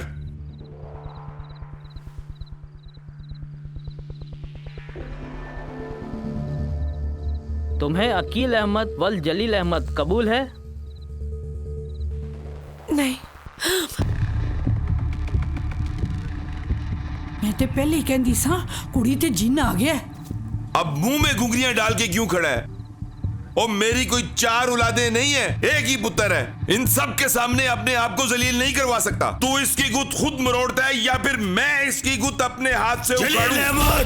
तुम्हें अकील अहमद वल जलील अहमद कबूल है? नहीं। मैं तो पहले ही कहती सा, कुड़ी ते जिन्न आ गया। अब मुंह में घुंघरियां डाल के क्यों खड़ा है? और मेरी कोई 4 औलादें नहीं है, एक ही पुत्र है। इन सब के सामने अपने आप को जलील नहीं करवा सकता। तू इसकी गुत खुद मरोड़ता है या फिर मैं इसकी गुत अपने हाथ से उखाड़ूं?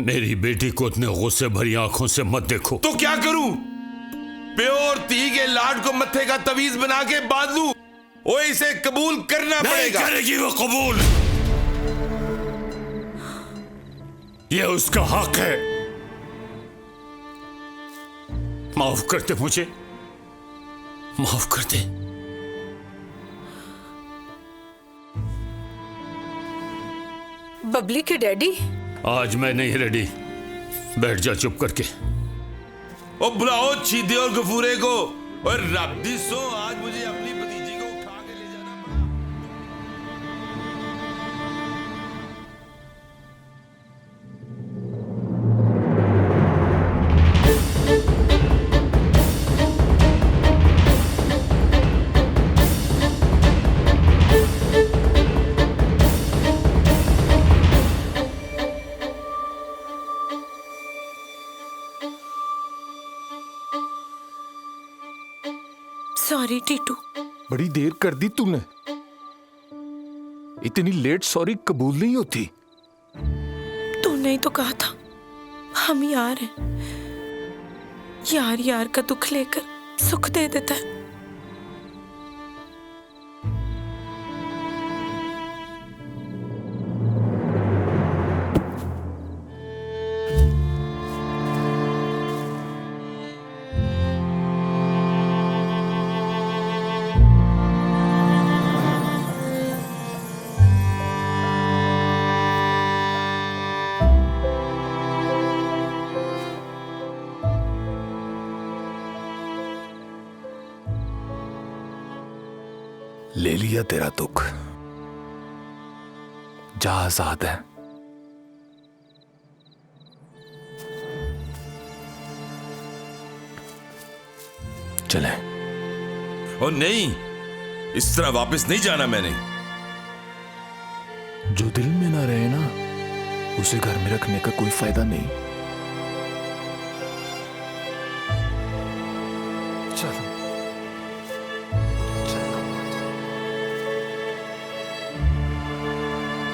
मेरी बेटी को इतने गुस्से भरी आंखों से मत देखो। तो क्या करूं? प्योर ती के लाड को मत्थे का तवीज बना के बांध लूं? वो इसे कबूल करना पड़ेगा। नहीं करेगी वो कबूल, ये उसका हक है। माफ कर दे मुझे, माफ कर दे। बबली के डैडी, आज मैं नहीं रेडी, बैठ जा चुप करके। ओ बुलाओ चीदे और गफूरे को। और रब्दी सो, आज मुझे अपनी भतीजी को उठा के ले जाना पड़ा। सॉरी टीटू। बड़ी देर कर दी तूने। इतनी लेट सॉरी कबूल नहीं होती। तूने ही तो कहा था हम यार हैं। यार यार का दुख लेकर सुख दे देता है। ले लिया तेरा दुख, जा आजाद है। चले। ओ नहीं, इस तरह वापस नहीं जाना मैंने। जो दिल में ना रहे ना, उसे घर में रखने का कोई फायदा नहीं। चलो।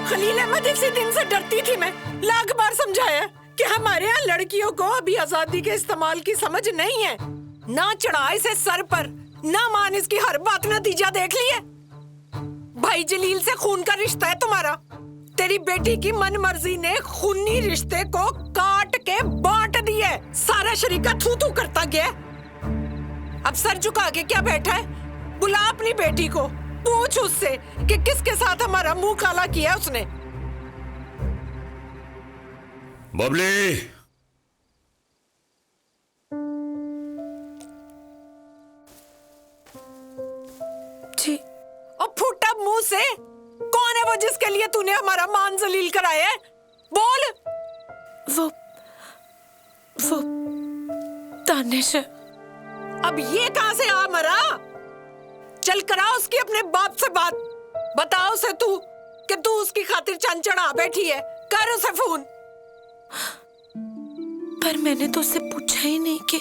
खलील अहमद, इसी दिन से डरती थी मैं। लाख बार समझाया कि हमारे यहाँ लड़कियों को अभी आजादी के इस्तेमाल की समझ नहीं है। ना चढ़ा इसे सर पर, ना मान इसकी हर बात। नतीजा देख लिए। भाई जलील से खून का रिश्ता है तुम्हारा। तेरी बेटी की मन मर्जी ने खूनी रिश्ते को काट के बांट दिया। सारा शरीका थू थू करता गया। अब सर झुका के क्या बैठा है? बुला अपनी बेटी को, पूछ उससे कि किसके साथ हमारा मुंह काला किया उसने। बबली, जी। और फूटा मुंह से, कौन है वो जिसके लिए तूने हमारा मान जलील कराया है? बोल। वो दानिश। अब ये कहां से आ मरा? चल करा उसकी अपने बाप से बात। बताओ उसे तू कि तू उसकी खातिर चंद चढ़ा बैठी है। कर उसे फोन। पर मैंने तो उससे पूछा ही नहीं कि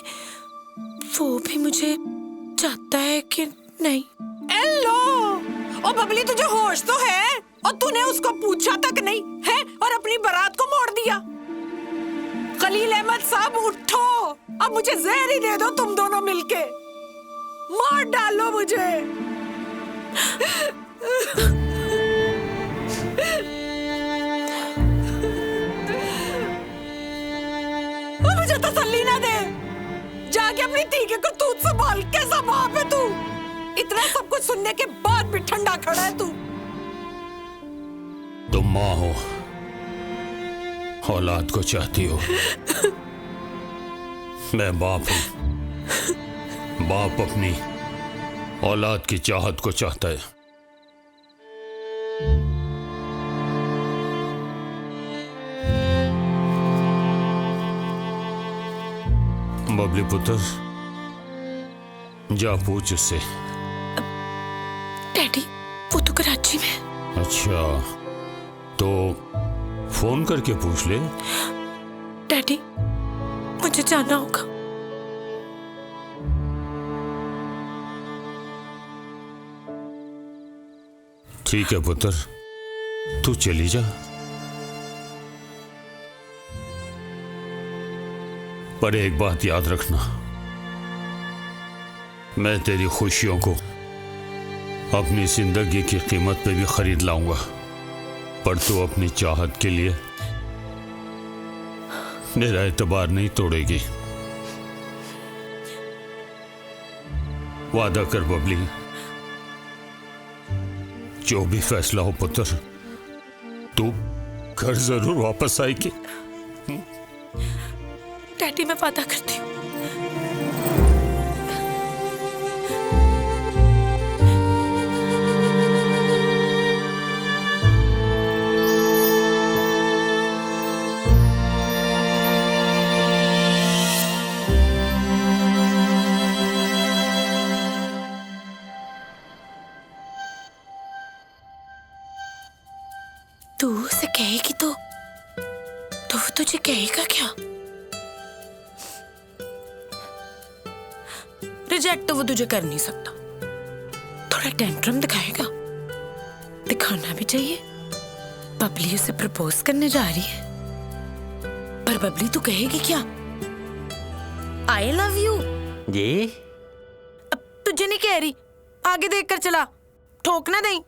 वो भी मुझे चाहता है कि नहीं। एलो, ओ बबली, तुझे होश तो है? और तूने उसको पूछा तक नहीं है और अपनी बारात को मोड़ दिया। दिया। खलील अहमद साहब उठो, अब मुझे जहर ही दे दो तुम दोनों मिलके, मार डालो मुझे। मुझे तसल्ली ना दे, जाके अपनी धी के करतूत संभाल। कैसा बाप है तू, इतना सब कुछ सुनने के बाद भी ठंडा खड़ा है तू। तुम माँ हो, औलाद को चाहती हो, मैं बाप हूं। बाप अपनी औलाद की चाहत को चाहता है। बबली पुत्र, जा पूछ उससे। डैडी, वो तो कराची में। अच्छा, तो फोन करके पूछ ले। डैडी, मुझे जाना होगा। ठीक है पुत्र, तू चली जा, पर एक बात याद रखना, मैं तेरी खुशियों को अपनी जिंदगी की कीमत पे भी खरीद लाऊंगा, पर तू अपनी चाहत के लिए मेरा एतबार नहीं तोड़ेगी। वादा कर बबली, जो भी फैसला हो पुत्र, तू घर जरूर वापस आएगी। डैडी, मैं वादा करती हूँ। तू उसे कहेगी तो वो तुझे कहेगा क्या? रिजेक्ट तो वो तुझे कर नहीं सकता, थोड़ा टेंट्रम दिखाएगा, दिखाना भी चाहिए। बबली उसे प्रपोज करने जा रही है, पर बबली तू कहेगी क्या? I love you. जी? अब तुझे नहीं कह रही, आगे देख कर चला, ठोक ना दें।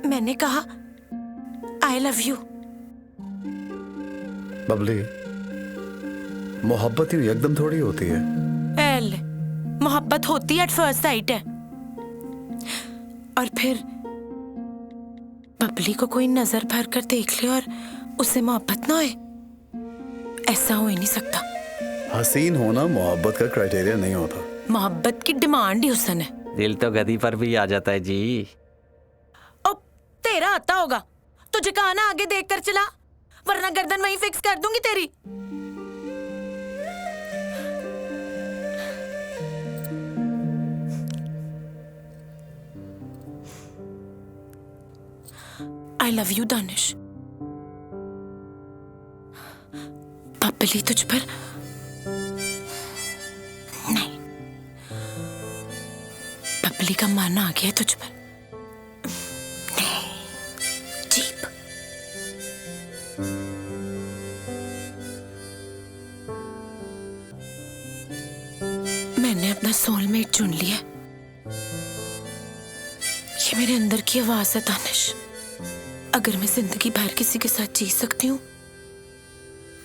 मैंने कहा आई लव यू। बबली, मोहब्बत ही एकदम थोड़ी होती है। एल, मोहब्बत होती एट फर्स्ट साइट है, और फिर बबली को कोई नजर भर कर देख ले और उसे मोहब्बत ना होए, ऐसा हो ही नहीं सकता। हसीन होना मोहब्बत का क्राइटेरिया नहीं होता। मोहब्बत की डिमांड ही हुस्न है। दिल तो गदी पर भी आ जाता है जी। तेरा आता होगा, तुझे कहा ना आगे देख कर चला, वरना गर्दन वहीं फिक्स कर दूंगी तेरी। आई लव यू दानिश। बबली तुझ पर नहीं, बबली का मन आ गया तुझ पर। मैंने अपना सोलमेट चुन लिया। ये मेरे अंदर की आवाज है दानिश। अगर मैं जिंदगी भर किसी के साथ जी सकती हूँ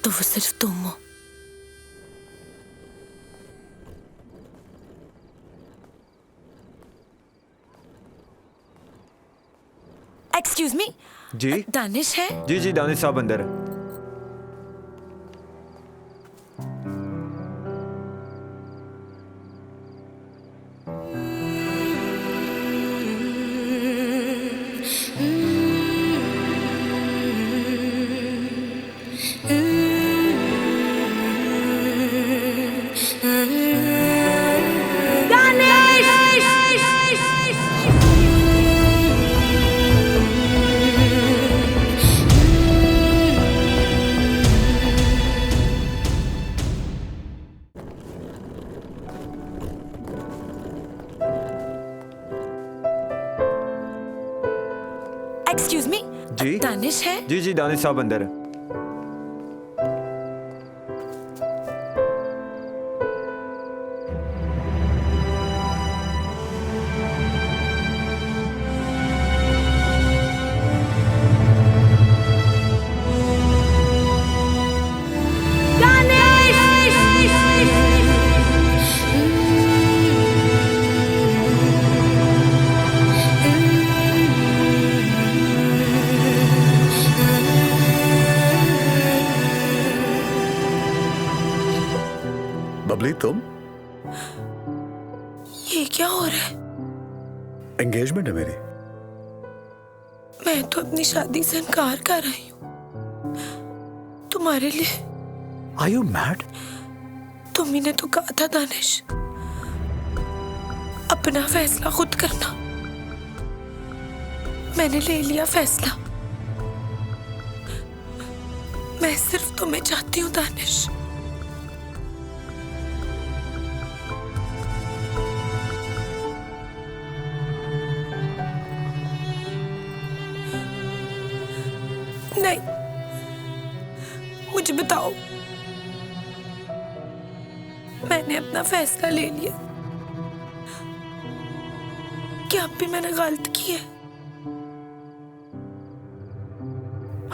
तो वो सिर्फ तुम हो। एक्सक्यूज मी, जी दानिश है? जी जी, दानिश साहब अंदर है। एक्सक्यूज मी, जी दानिश है? जी जी दानिश साहब अंदर है। बबली तुम? ये क्या हो रहा है? एंगेजमेंट है मेरी। मैं तो अपनी शादी से इनकार कर रही हूँ तुम्हारे लिए। Are you mad? तुम ही ने तो कहा था दानिश, अपना फैसला खुद करना। मैंने ले लिया फैसला। मैं सिर्फ तुम्हें चाहती हूँ दानिश। नहीं, मुझे बताओ, मैंने अपना फैसला ले लिया। क्या अब भी मैंने गलत की है?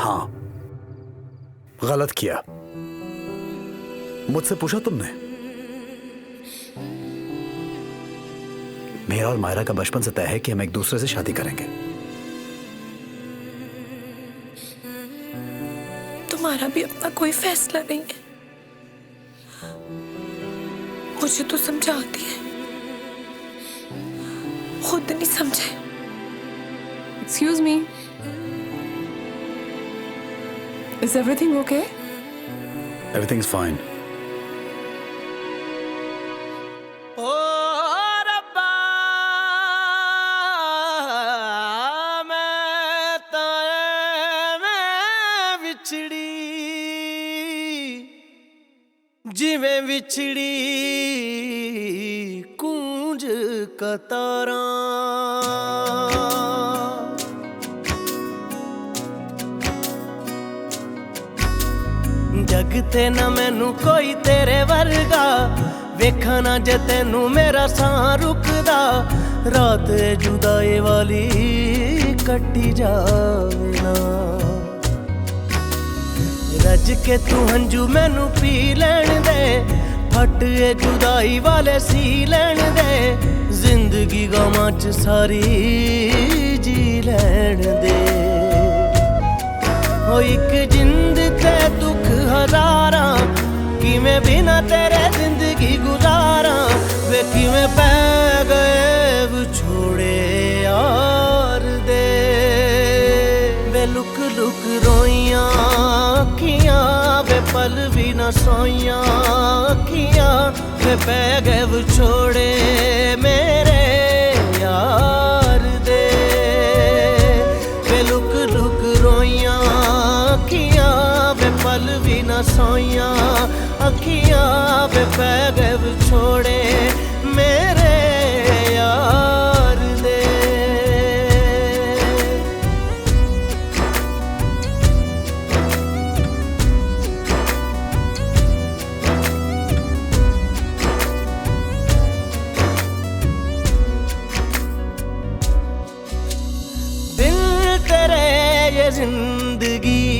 हाँ, गलत किया। मुझसे पूछा तुमने? मेरा और मायरा का बचपन से तय है कि हम एक दूसरे से शादी करेंगे। तुम्हारा भी अपना कोई फैसला नहीं है। मुझे तो समझाती है, खुद नहीं समझे। Excuse me. Is everything okay? Everything's fine. जिवें विछड़ी कूंज कतारा, जग ते ना मैनू कोई तेरे वर्गा, वेखा ना जे तेनू मेरा साह रुकदा, रात जुदाई वाली कट्टी जावे ना। रज के तू हंजू मैनू पी लैण दे, फट ए जुदाई वाले सी लैण दे, जिंदगी गमां च सारी जी लैण दे। हो एक जिंद ते दुख हजारा, किवें बिना तेरे जिंदगी गुजारा, वे किवें पै गए विछोड़े यार दे। वे लुक लुक रोइयां अखियां, वे पल भी न सोइयां अखियां, वे पै गए विछोड़े मेरे यार दे। वे लुक लुक रोइयां अखियां, वे पल भी न सोइयां अखियां, वे पै गए विछोड़े मेरे यार दे। जिंदगी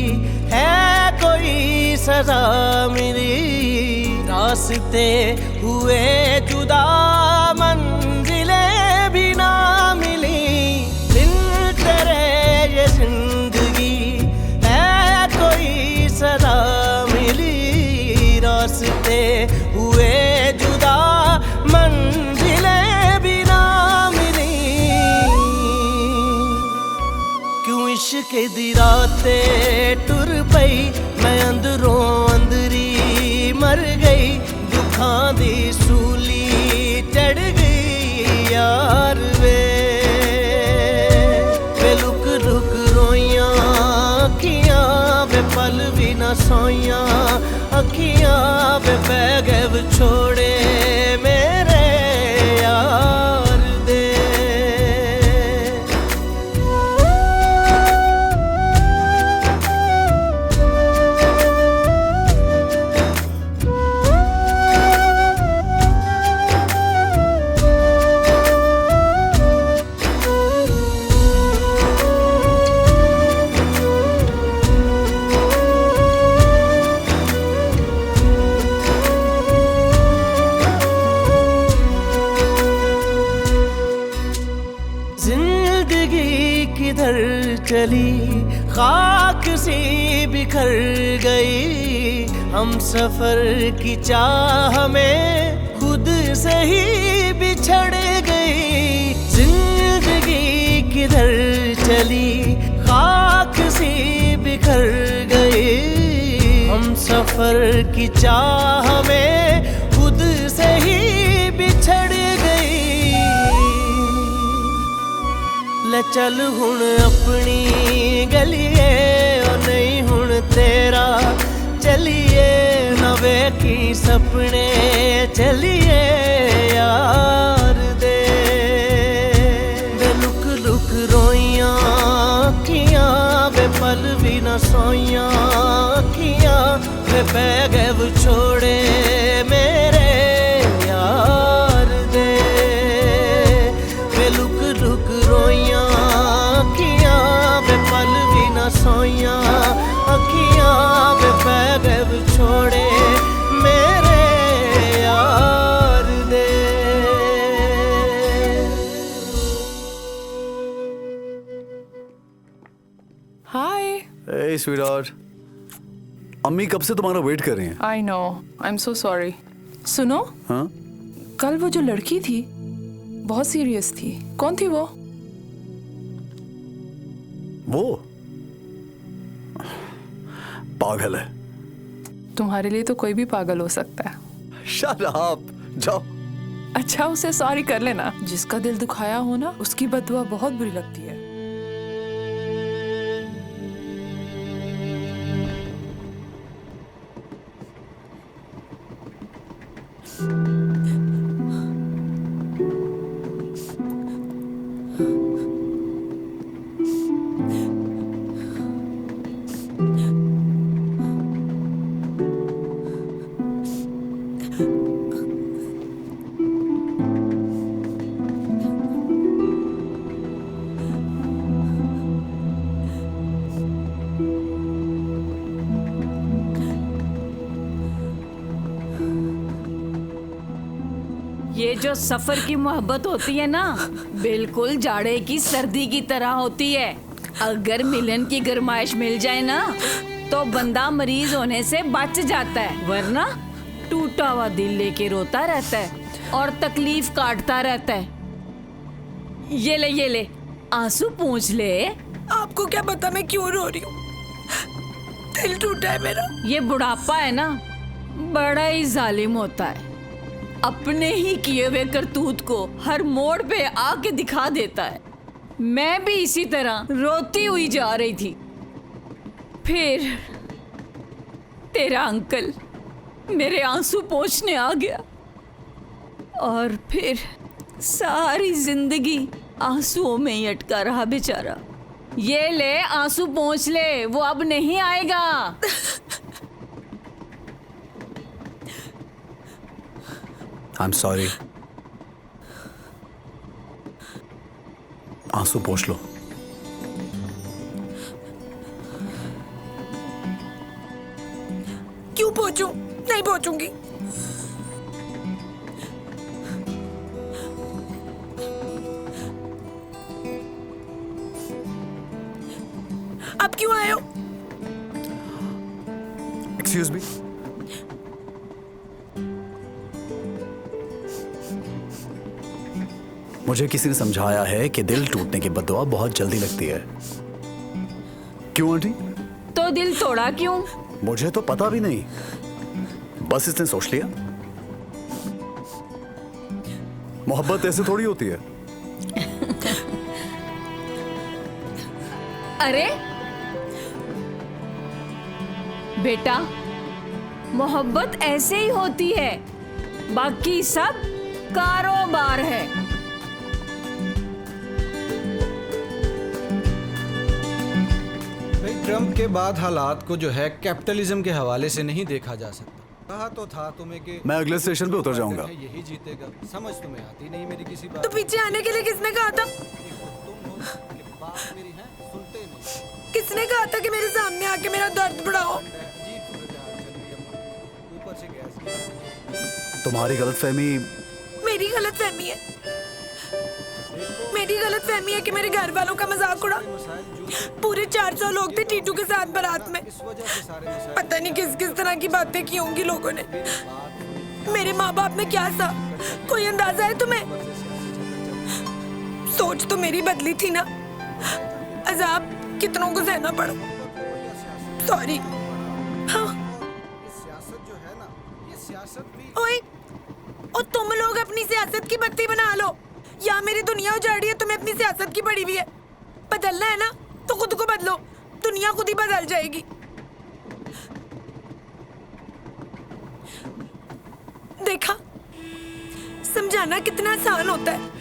है कोई सजा मिली, रास्ते हुए जुदा मंजिलें भी ना मिली। दिल तेरे ये जिंदगी है कोई सजा मिली, रास्ते हुए जुदा मंजिलें भी ना मिली। क्यों इश्क दी राते टुर पई, मैं अंदरों अंदरी मर गई, दुखां दी सूली चढ़ गई यार वे। वे लुक लुक रोइयां अखियां, वे पल भी न सोइयां अखियां, वे पै गए विछोड़े मेरे यार दे। चली खाक सी बिखर गई, हम सफर की चाह में खुद से ही बिछड़ गई। जिंदगी किधर चली खाक सी बिखर गई, हम सफर की चाह में खुद से ही बिछड़ गई। ले चल हुण अपनी गलिए ओ नहीं हुण तेरा चलिए, नवे की सपने चलिए यार दे। लुक लुक रोइयां अखियां वे पल भी न सोइयां अखियां, वे बह गए वो छोड़े मेरे यार दे। वे लुक लुक रोइयां अखियां वे पल भी न सोइयां अखियां, वे बह गए वो छोड़े मेरे यार दे। हाय। Hey sweetheart, अम्मी कब से तुम्हारा वेट कर रही हैं। I know, I am so sorry. सुनो, हाँ? कल वो जो लड़की थी बहुत सीरियस थी, कौन थी वो? वो पागल है। तुम्हारे लिए तो कोई भी पागल हो सकता है। Shut up, जाओ। अच्छा, उसे सॉरी कर लेना। जिसका दिल दुखाया हो ना, उसकी बददुआ बहुत बुरी लगती है। ये जो सफर की मोहब्बत होती है ना, बिल्कुल जाड़े की सर्दी की तरह होती है। अगर मिलन की गरमाइश मिल जाए ना, तो बंदा मरीज होने से बच जाता है, वरना टूटा हुआ दिल लेके रोता रहता है और तकलीफ काटता रहता है। ये ले आंसू पूंछ ले। आपको क्या पता मैं क्यों रो रही हूँ? दिल टूटा है मेरा। ये बुढ़ापा है ना, बड़ा ही जालिम होता है। अपने ही किए हुए करतूत को हर मोड़ पे आके दिखा देता है। मैं भी इसी तरह रोती हुई जा रही थी, फिर तेरा अंकल मेरे आंसू पोंछने आ गया और फिर सारी जिंदगी आंसुओं में ही अटका रहा बेचारा। ये ले आंसू पोंछ ले, वो अब नहीं आएगा। I'm sorry. आंसू पोंछ लो। क्यों पोंछूं? नहीं पोंछूंगी। आप क्यों आए हो? Excuse me? मुझे किसी ने समझाया है कि दिल टूटने की बददुआ बहुत जल्दी लगती है। क्यों आंटी? तो दिल तोड़ा क्यों? मुझे तो पता भी नहीं, बस इसने सोच लिया। मोहब्बत ऐसे थोड़ी होती है। अरे बेटा, मोहब्बत ऐसे ही होती है, बाकी सब कारोबार है। ट्रम्प के बाद हालात को जो है कैपिटलिज्म के हवाले से नहीं देखा जा सकता। कहा तो था तुम्हें कि मैं अगले स्टेशन पे उतर जाऊंगा। यही जीतेगा। समझ तुम्हें आती नहीं मेरी किसी बात। तो पीछे आने के लिए किसने कहा था? किसने कहा था कि मेरे सामने आके मेरा दर्द बढ़ाओ? तुम्हारी गलतफहमी मेरी गलतफहमी है। मेरी गलतफहमी है कि मेरे घर वालों का मजाक उड़ा। पूरे 400 लोग थे टीटू के साथ बारात में। पता नहीं किस किस तरह की बातें की होंगी लोगों ने। मेरे माँ बाप में क्या था, कोई अंदाजा है तुम्हें? सोच तो मेरी बदली थी ना, अजाब कितनों को सहना पड़ा। सॉरी। हाँ। ओए, और तुम लोग अपनी सियासत की बत्ती बना लो, या मेरी दुनिया उजाड़ी है तुम्हें अपनी सियासत की पड़ी हुई है। बदलना है ना तो खुद को बदलो, दुनिया खुद ही बदल जाएगी। देखा, समझाना कितना आसान होता है।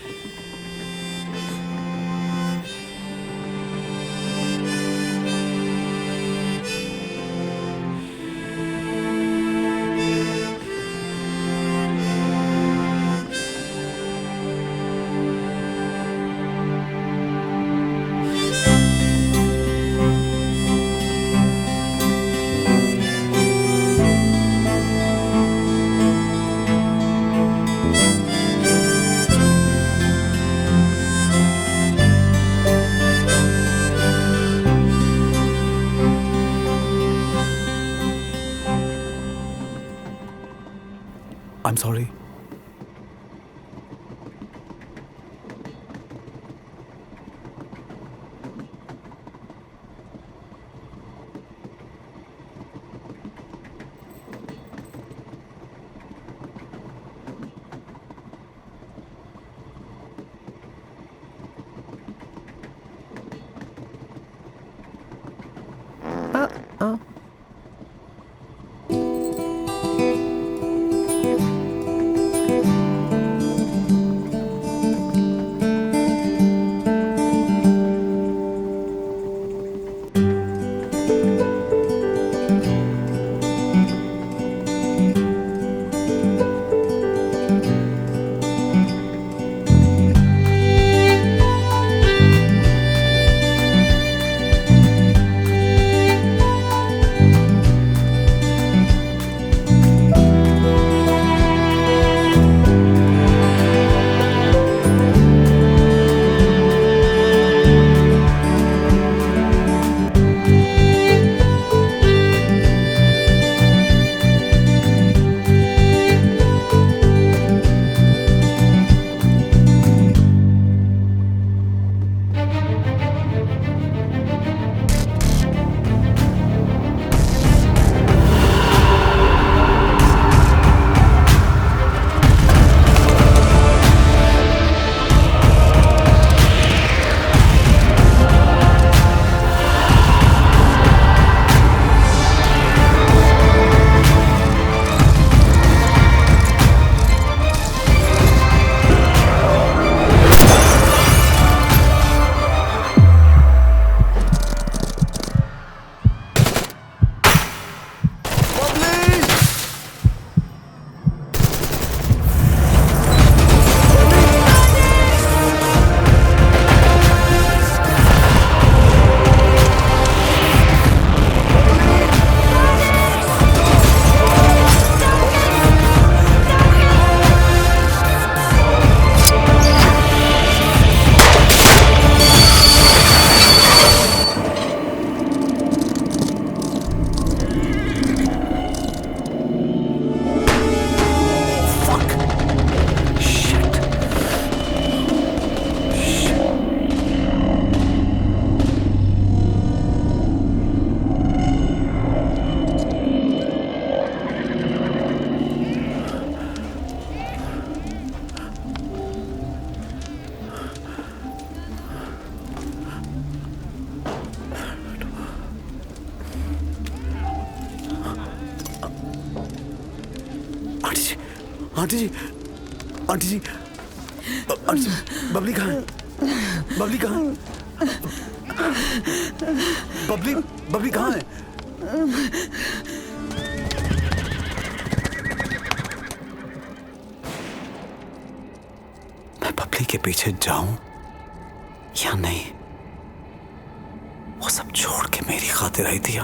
I'm sorry. Aunty ji, aunty ji, aunty ji, Babli कहाँ है? बबली कहाँ है? बबली, बबली कहाँ है? मैं बबली के पीछे जाऊं या नहीं? वो सब छोड़ के मेरी खातिर आई थी।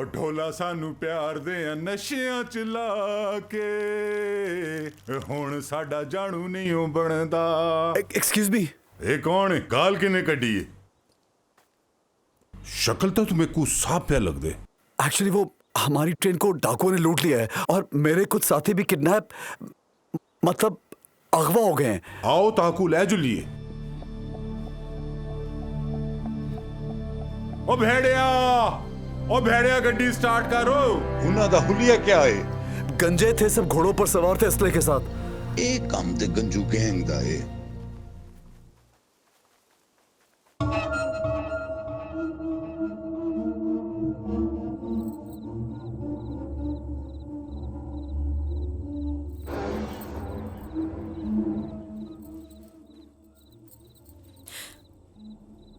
ਢੋਲਾ ਸਾਨੂੰ ਪਿਆਰ ਦੇ ਨਸ਼ਿਆਂ ਚ ਲਾ ਕੇ ਹੁਣ ਸਾਡਾ ਜਾਣੂ ਨਹੀਂ ਉਹ ਬਣਦਾ। एक्सक्यूज मी, ਇਹ ਕੌਣ ਹੈ? ਗਾਲ ਕਿਨੇ ਕੱਢੀ ਹੈ? शक्ल तो तुम्हें कुछ साफ पे लग दे। एक्चुअली वो हमारी ट्रेन को डाकुओं ने लूट लिया है और मेरे कुछ साथी भी किडनैप मतलब अगवा हो गए हैं। आओ ताकू ले जुलिए। ओ भेड़िया गड्डी स्टार्ट करो। उन्हों दा हुलिया क्या है? गंजे थे, सब घोड़ों पर सवार थे असले के साथ। एक काम ते गंजू गैंग दा है।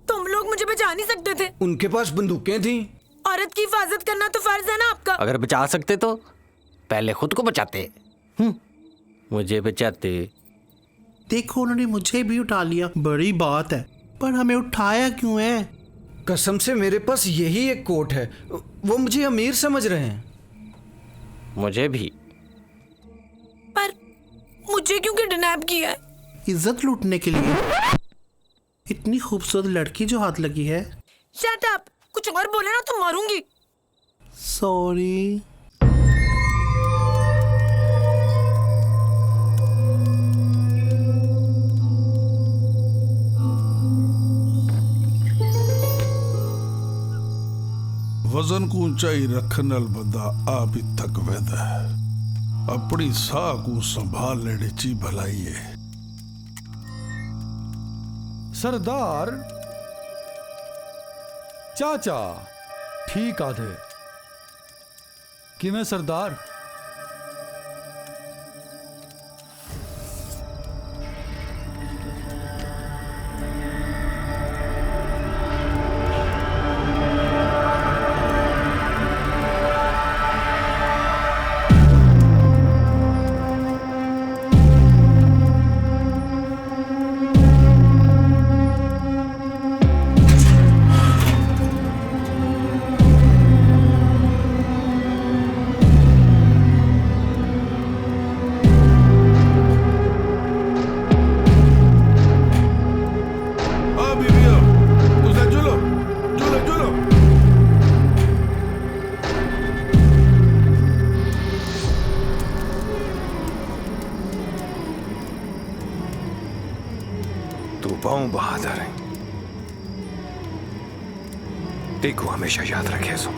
तुम लोग मुझे बचा नहीं सकते थे। उनके पास बंदूकें थी। औरत की हिफाजत करना तो फर्ज है ना आपका। अगर बचा सकते तो पहले खुद को बचाते। मुझे बचाते। देखो उन्होंने मुझे भी उठा लिया, बड़ी बात है, पर हमें उठाया क्यों है? कसम से मेरे पास यही एक कोट है, वो मुझे अमीर समझ रहे हैं। मुझे भी। पर मुझे क्यों किडनैप किया है? इज्जत लूटने के लिए। इतनी खूबसूरत लड़की जो हाथ लगी है। शट अप, कुछ और बोले ना तो मारूंगी। सॉरी। वजन को ऊंचाई रखने वाला बंदा आप ही थक वैदा है। अपनी साह को संभाल लेने ची भलाई है। सरदार चाचा ठीक आधे किवें सरदार? बहादुर है, देखो हमेशा याद रखे सो।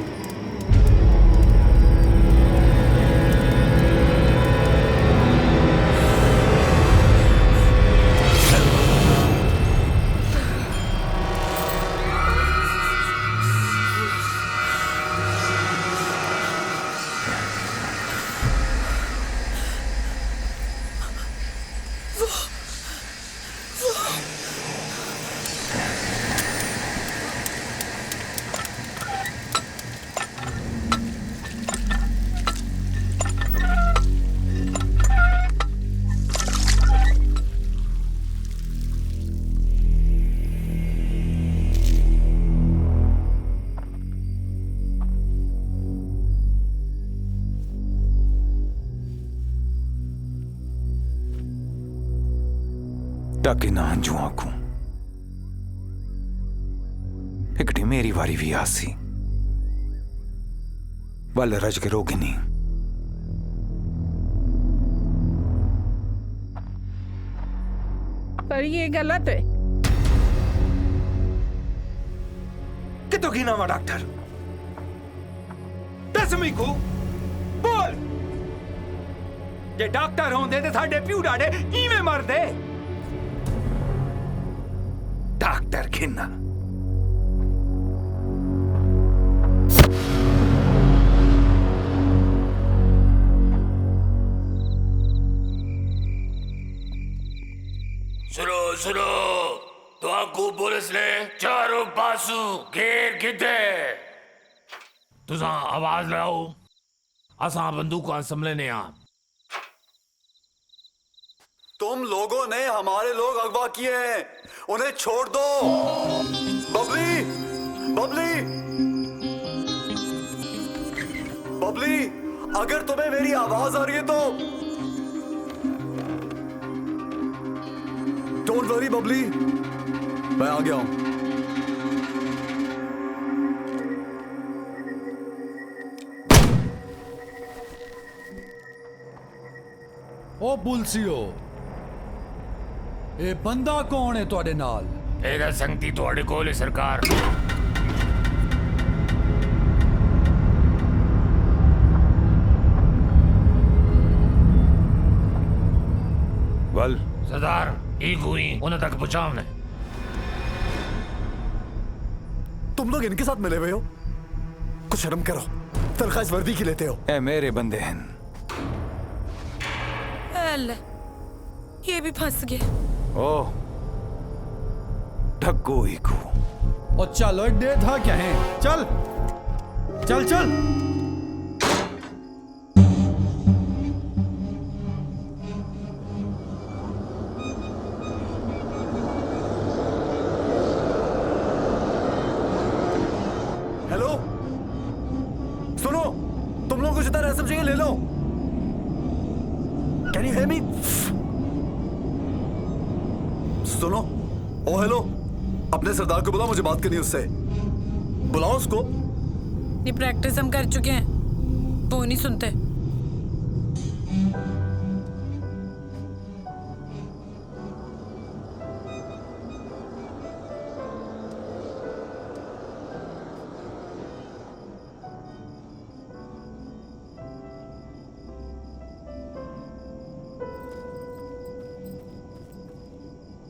ताकि ना हंजू आंखू एकड़ी मेरी वारी भी आसी वल रज के रोगिनी पर ये गलत है। कितो की नामा डॉक्टर दसवीं को बोल जे डॉक्टर होंदे ते साडे प्यू डाडे इवें मरदे। डॉक्टर खिन्ना सुनो तो आपको पुलिस ने चारों पासू घेर किते तुसा आवाज लाओ असा बंदूक संभलने आ। तुम लोगों ने हमारे लोग अगवा किए हैं, उन्हें छोड़ दो। बबली बबली बबली, अगर तुम्हें मेरी आवाज आ रही है तो डोंट वरी बबली, मैं आ गया हूं। ओ पुलसियो, ये बंदा कौन है तुहाडे नाल? ਇਹਦਾ ਸੰਗਤੀ ਤੁਹਾਡੇ ਕੋਲ ਹੈ ਸਰਕਾਰ। वल सरदार एक हुई उन्हें तक पहुंचाओ। तुम लोग इनके साथ मिले हुए हो? कुछ शर्म करो, तनख्वाह इस वर्दी की लेते हो। ए मेरे बंदे हैं। ये भी फंस गए। ओ ढक्कू ही को। और चलो डे था क्या है? चल चल चल। हेलो, सुनो, तुम लोगों को जितना रसम चाहिए ले लो। Can you hear me? सुनो, ओ हेलो, अपने सरदार को बुलाओ, मुझे बात करनी है उससे। बुलाओ उसको। ये प्रैक्टिस हम कर चुके हैं, वो नहीं सुनते।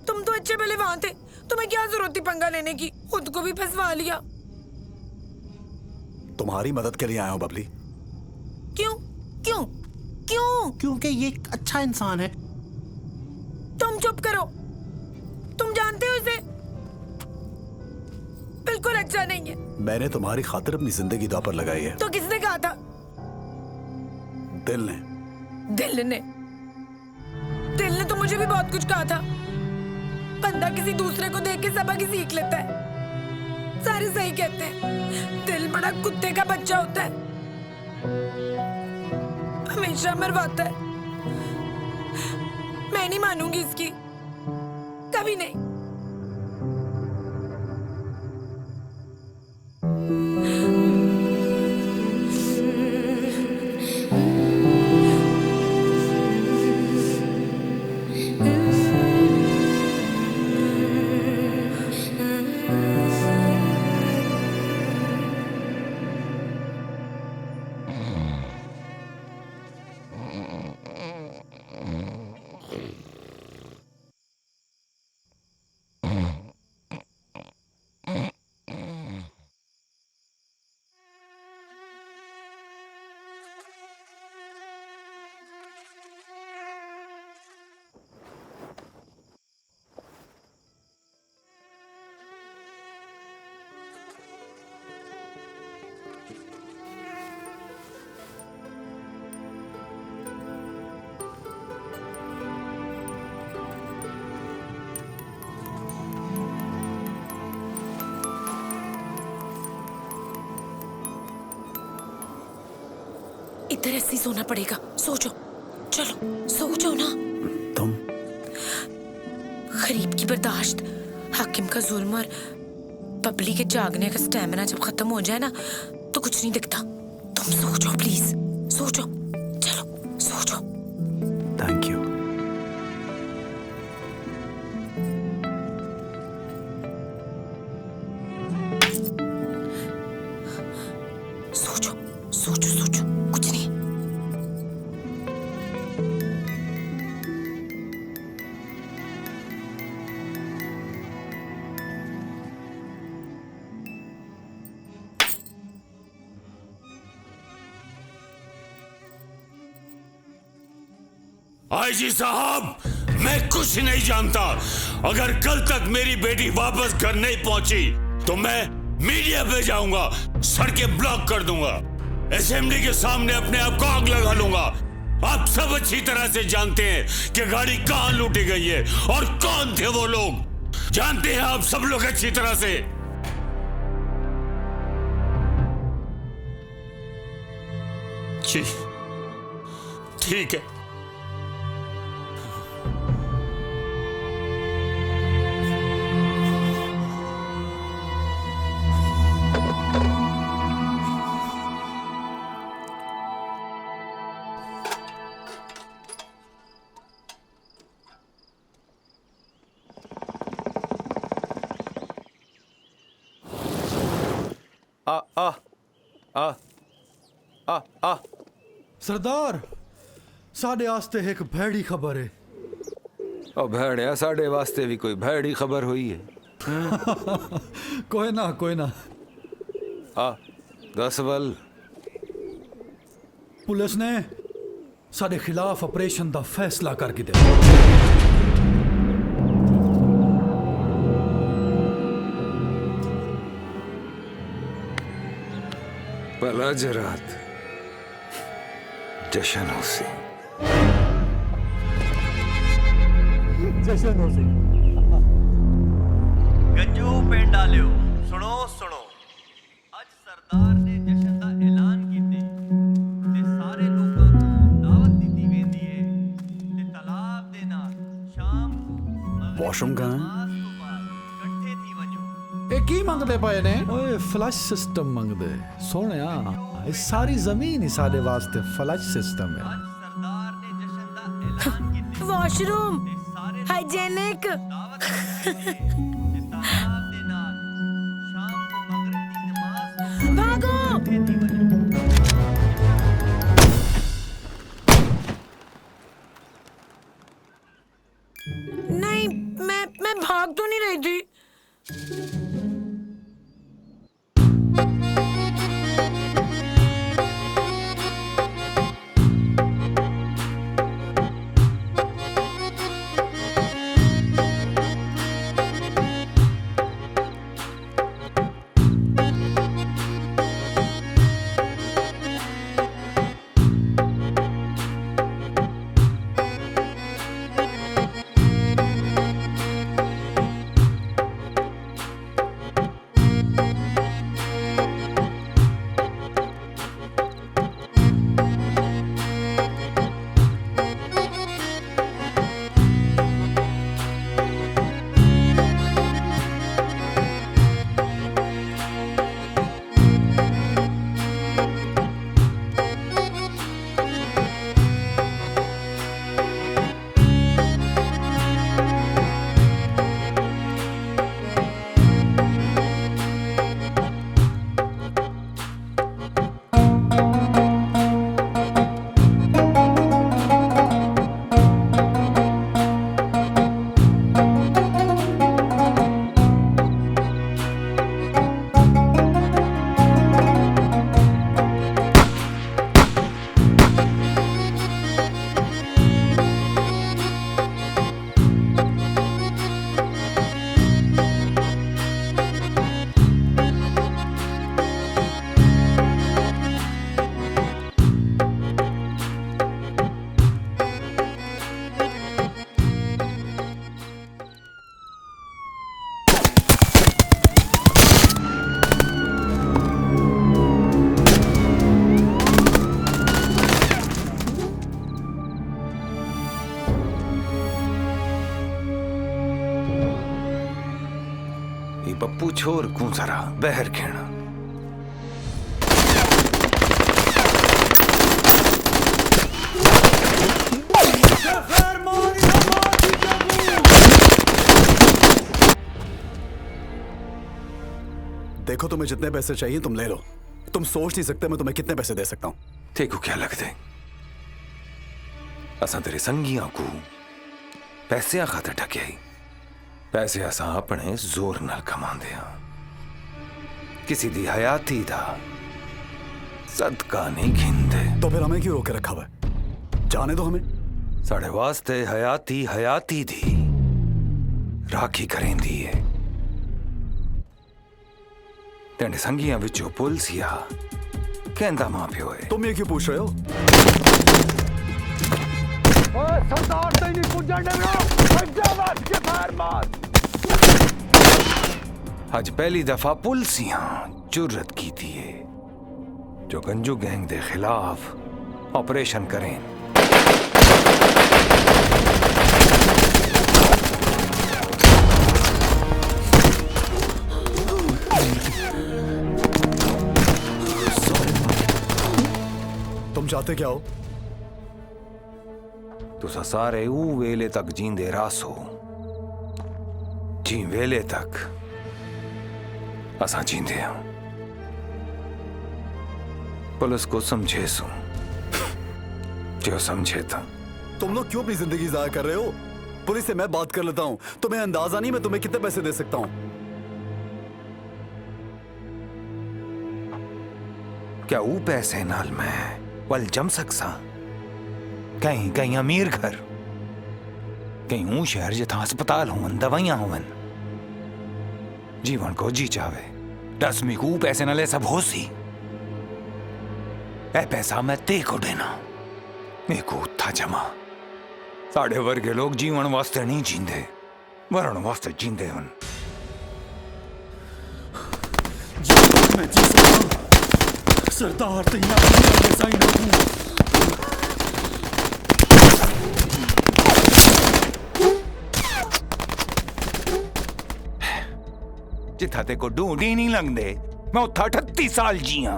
तुम तो अच्छे भले वहां थे, तुम्हें क्या जरूरत थी पंगा लेने की? खुद को भी फंसवा लिया। तुम्हारी मदद के लिए आया हूं बबली। क्यों क्यों क्यों? क्योंकि ये एक अच्छा इंसान है। तुम चुप करो, तुम जानते हो इसे बिल्कुल अच्छा नहीं है। मैंने तुम्हारी खातिर अपनी जिंदगी दांव पर लगाई है। तो किसने कहा था? दिल ने। दिल ने? दिल ने तो मुझे भी बहुत कुछ कहा था। बंदा किसी दूसरे को देख के सबक ही सीख लेता है। सारे सही कहते हैं, दिल बड़ा कुत्ते का बच्चा होता है, हमेशा मरवाता है। मैं नहीं मानूंगी इसकी, कभी नहीं। इधर ऐसे ही सोना पड़ेगा। सो जाओ, चलो सो जाओ ना। तुम गरीब की बर्दाश्त, हाकिम का जुल्म और बबली के जागने का स्टैमिना जब खत्म हो जाए ना तो कुछ नहीं दिखता। तुम सो जाओ प्लीज, सो जाओ, चलो सो जाओ। Thank you. सो जाओ, सो जाओ, सो जाओ, कुछ नहीं। आईजी साहब, मैं कुछ नहीं जानता। अगर कल तक मेरी बेटी वापस घर नहीं पहुंची तो मैं मीडिया पे जाऊंगा, सड़कें ब्लॉक कर दूंगा, असेंबली के सामने अपने आप को आग लगा लूंगा। आप सब अच्छी तरह से जानते हैं कि गाड़ी कहां लूटी गई है और कौन थे वो लोग। जानते हैं आप सब लोग अच्छी तरह से। जी ठीक है। सरदार साढ़े आस्ते एक भैड़ी खबर है। और भैड़िया साढ़े वास्ते भी कोई भैड़ी खबर हुई है। कोई ना दस वल पुलिस ने साढ़े खिलाफ ऑपरेशन का फैसला करके दे। भला जरात जशन हो सी जशन हो सी गंजू पिंड आलियो सुनो सुनो अज सरदार ने जशन का ऐलान कीते ते सारे लोकां को दावत दी वेंदी है ते तालाब दे नाल शाम वॉशरूम कहाँ है? ਇਹ ਕੀ ਮੰਗਦੇ ਪਏ ਨੇ? ਓਏ ਫਲਸ਼ ਸਿਸਟਮ ਮੰਗਦੇ ਸੋਹਣਿਆ। ਇਹ ਸਾਰੀ ਜ਼ਮੀਨ ਹੀ ਸਾਡੇ ਵਾਸਤੇ ਫਲਸ਼ ਸਿਸਟਮ ਹੈ। वॉशरूम हाइजेनिक भागो। नहीं मैं भाग तो नहीं रही थी। पप्पू छोर कूं जरा बहर खेना। देखो तुम्हें जितने पैसे चाहिए तुम ले लो। तुम सोच नहीं सकते मैं तुम्हें कितने पैसे दे सकता हूं। देखो क्या लगते असा तेरे संगियां को पैसे खातर ठके पैसे असा अपने जोर नाल कमांदे हां। किसी दी हयाती दा सदका नहीं खिंदे। तो फिर हमें क्यों रोके रखा हुआ है? जाने दो हमें। साढ़े वास्ते हयाती हयाती दी राखी करेंदी है। तेरे संगियां विचों पुलसिया कहंदा मां प्यो है। तुम ये क्यों पूछ रहे हो? सरदार से नहीं पूछा के फायर मार। आज पहली दफा पुलसियां जुर्रत की थी जो गंजू गैंग दे खिलाफ ऑपरेशन करें। तुम चाहते क्या हो? तुसा सारे ऊ वेले तक जींदे रासो, जी वेले तक असा जींदे हैं। पुलिस को समझे सो जो समझे था। तुम लोग क्यों अपनी जिंदगी जाया कर रहे हो? पुलिस से मैं बात कर लेता हूं। तुम्हें अंदाजा नहीं मैं तुम्हें कितने पैसे दे सकता हूं। क्या ऊ पैसे नाल मैं वल जम सकसा? कहीं कहीं अमीर घर, कहीं ऊ शहर जिथा अस्पताल होवन, दवाइयां होवन, जीवन को जी चावे। दसवीं को पैसे नाले सब हो सी। ए पैसा मैं ते को देना, मेरे को था जमा। साढ़े वर्गे लोग जीवन वास्ते नहीं जींदे, मरण वास्ते जींदे हन। मैं जी सकता सरदार तैयार जिथा ते को ढूंढ ही नहीं लगदे, मैं उथा 38 साल जिया।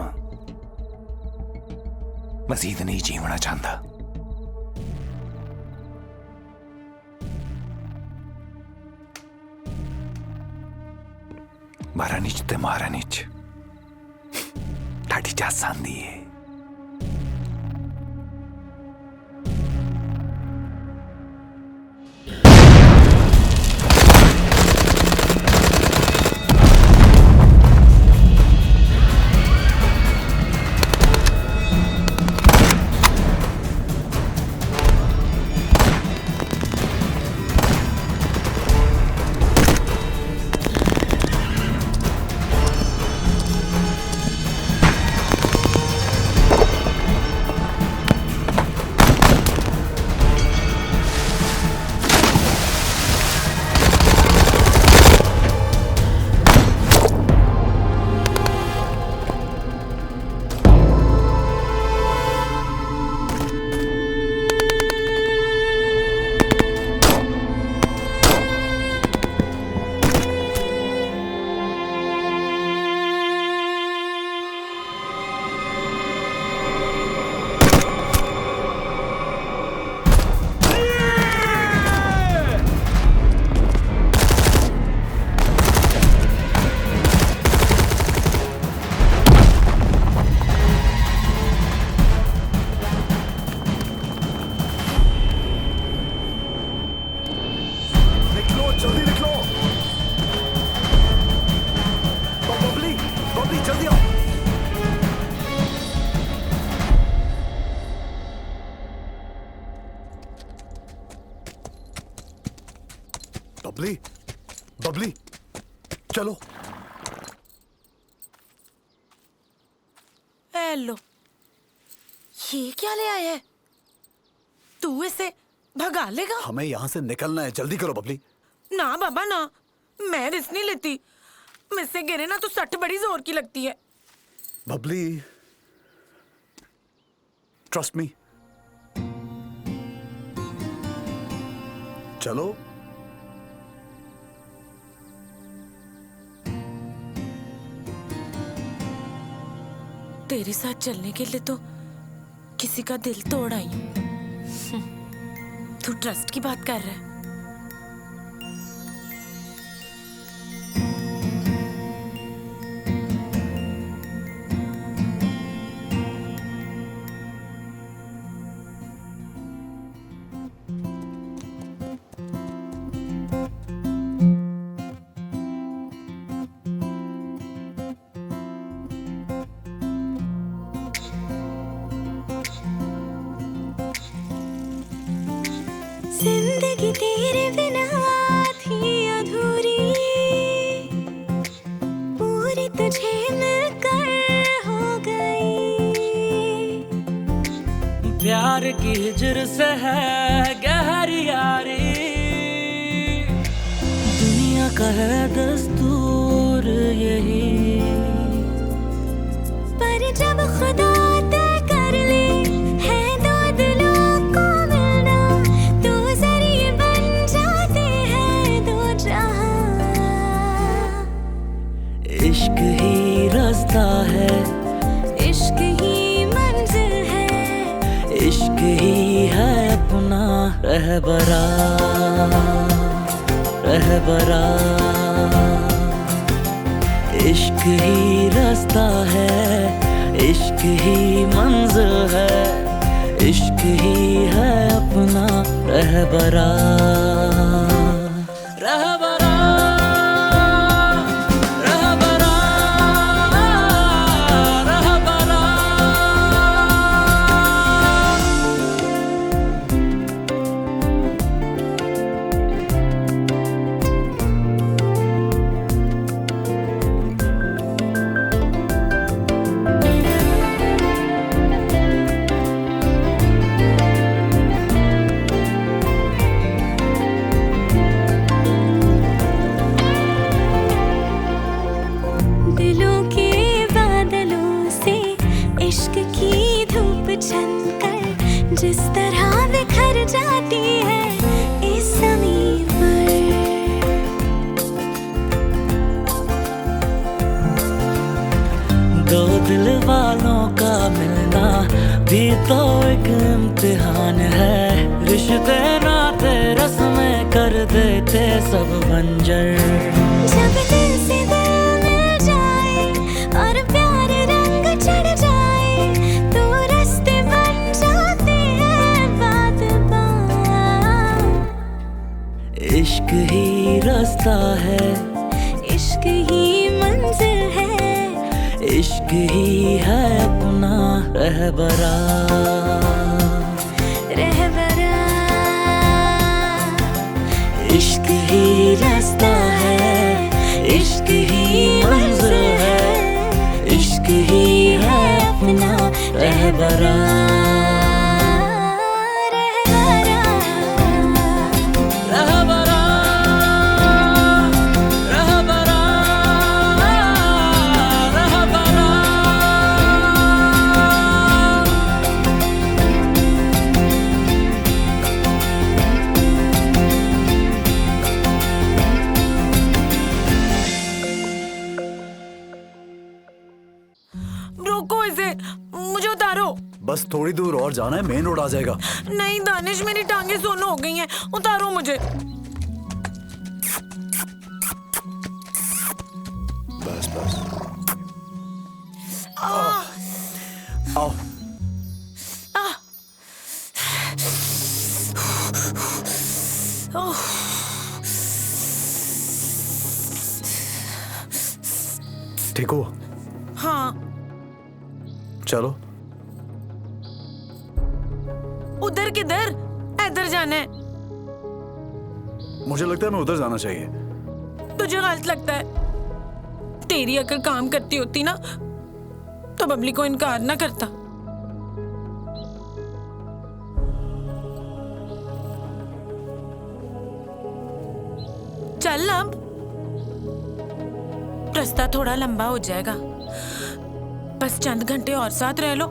मजीद नहीं जीवना चाहता। मारा नीच ते मारा नीच ठाठी जा सांदी है। बबली, बबली, चलो। लो, ये क्या ले आया है? तू इसे भगा लेगा? हमें यहाँ से निकलना है, जल्दी करो बबली। ना बाबा ना, मैं रिस्क नहीं लेती। मुझसे गिरे ना तो सट बड़ी जोर की लगती है। Babli, trust me. चलो। तेरे साथ चलने के लिए तो किसी का दिल तोड़ आई हूं। तू ट्रस्ट की बात कर रहा है? जिंदगी तेरे बिना थी अधूरी, पूरी तुझे मिलकर हो गई। प्यार की हिजर से है गहरी यारी, दुनिया का है दस्तूर यही। पर जब खुदा तय कर ले है रहबरा रहबरा। इश्क ही रास्ता है, इश्क ही मंजिल है, इश्क ही है अपना रहबरा रहबरा रहबरा रहबरा। दिलों के बादलों से इश्क की धूप छनकर जिस तरह बिखर जाती है इस ज़मीन पर। दो दिल वालों का मिलना भी तो एक इम्तिहान है। रिश्ते नाते रस्में कर देते सब बंजर। जब दिल से दिल मिल जाए और प्यार रंग चढ़ जाए तो रास्ते बन जाते हैं बात बात। इश्क ही रास्ता है, इश्क ही मंजिल है, इश्क ही है अपना रहबरा रहबरा। इश्क ही रास्ता है, इश्क ही मंजिल है, इश्क ही है अपना रहबरा रहबरा रहबरा रहबरा। रोको इसे, मुझे उतारो। बस थोड़ी दूर और जाना है, मेन रोड आ जाएगा। नहीं दानिश, मेरी टांगे सोनो हो गई हैं, उतारो मुझे। बस बस आ, आओ। आ, ओह, ठीक हो? हाँ, चलो। उधर किधर? इधर जाना है। मुझे लगता है मैं उधर जाना चाहिए। तुझे गलत लगता है। तेरी अगर काम करती होती ना तो बबली को इनकार ना करता। चल अब, रास्ता थोड़ा लंबा हो जाएगा, बस चंद घंटे और साथ रह लो,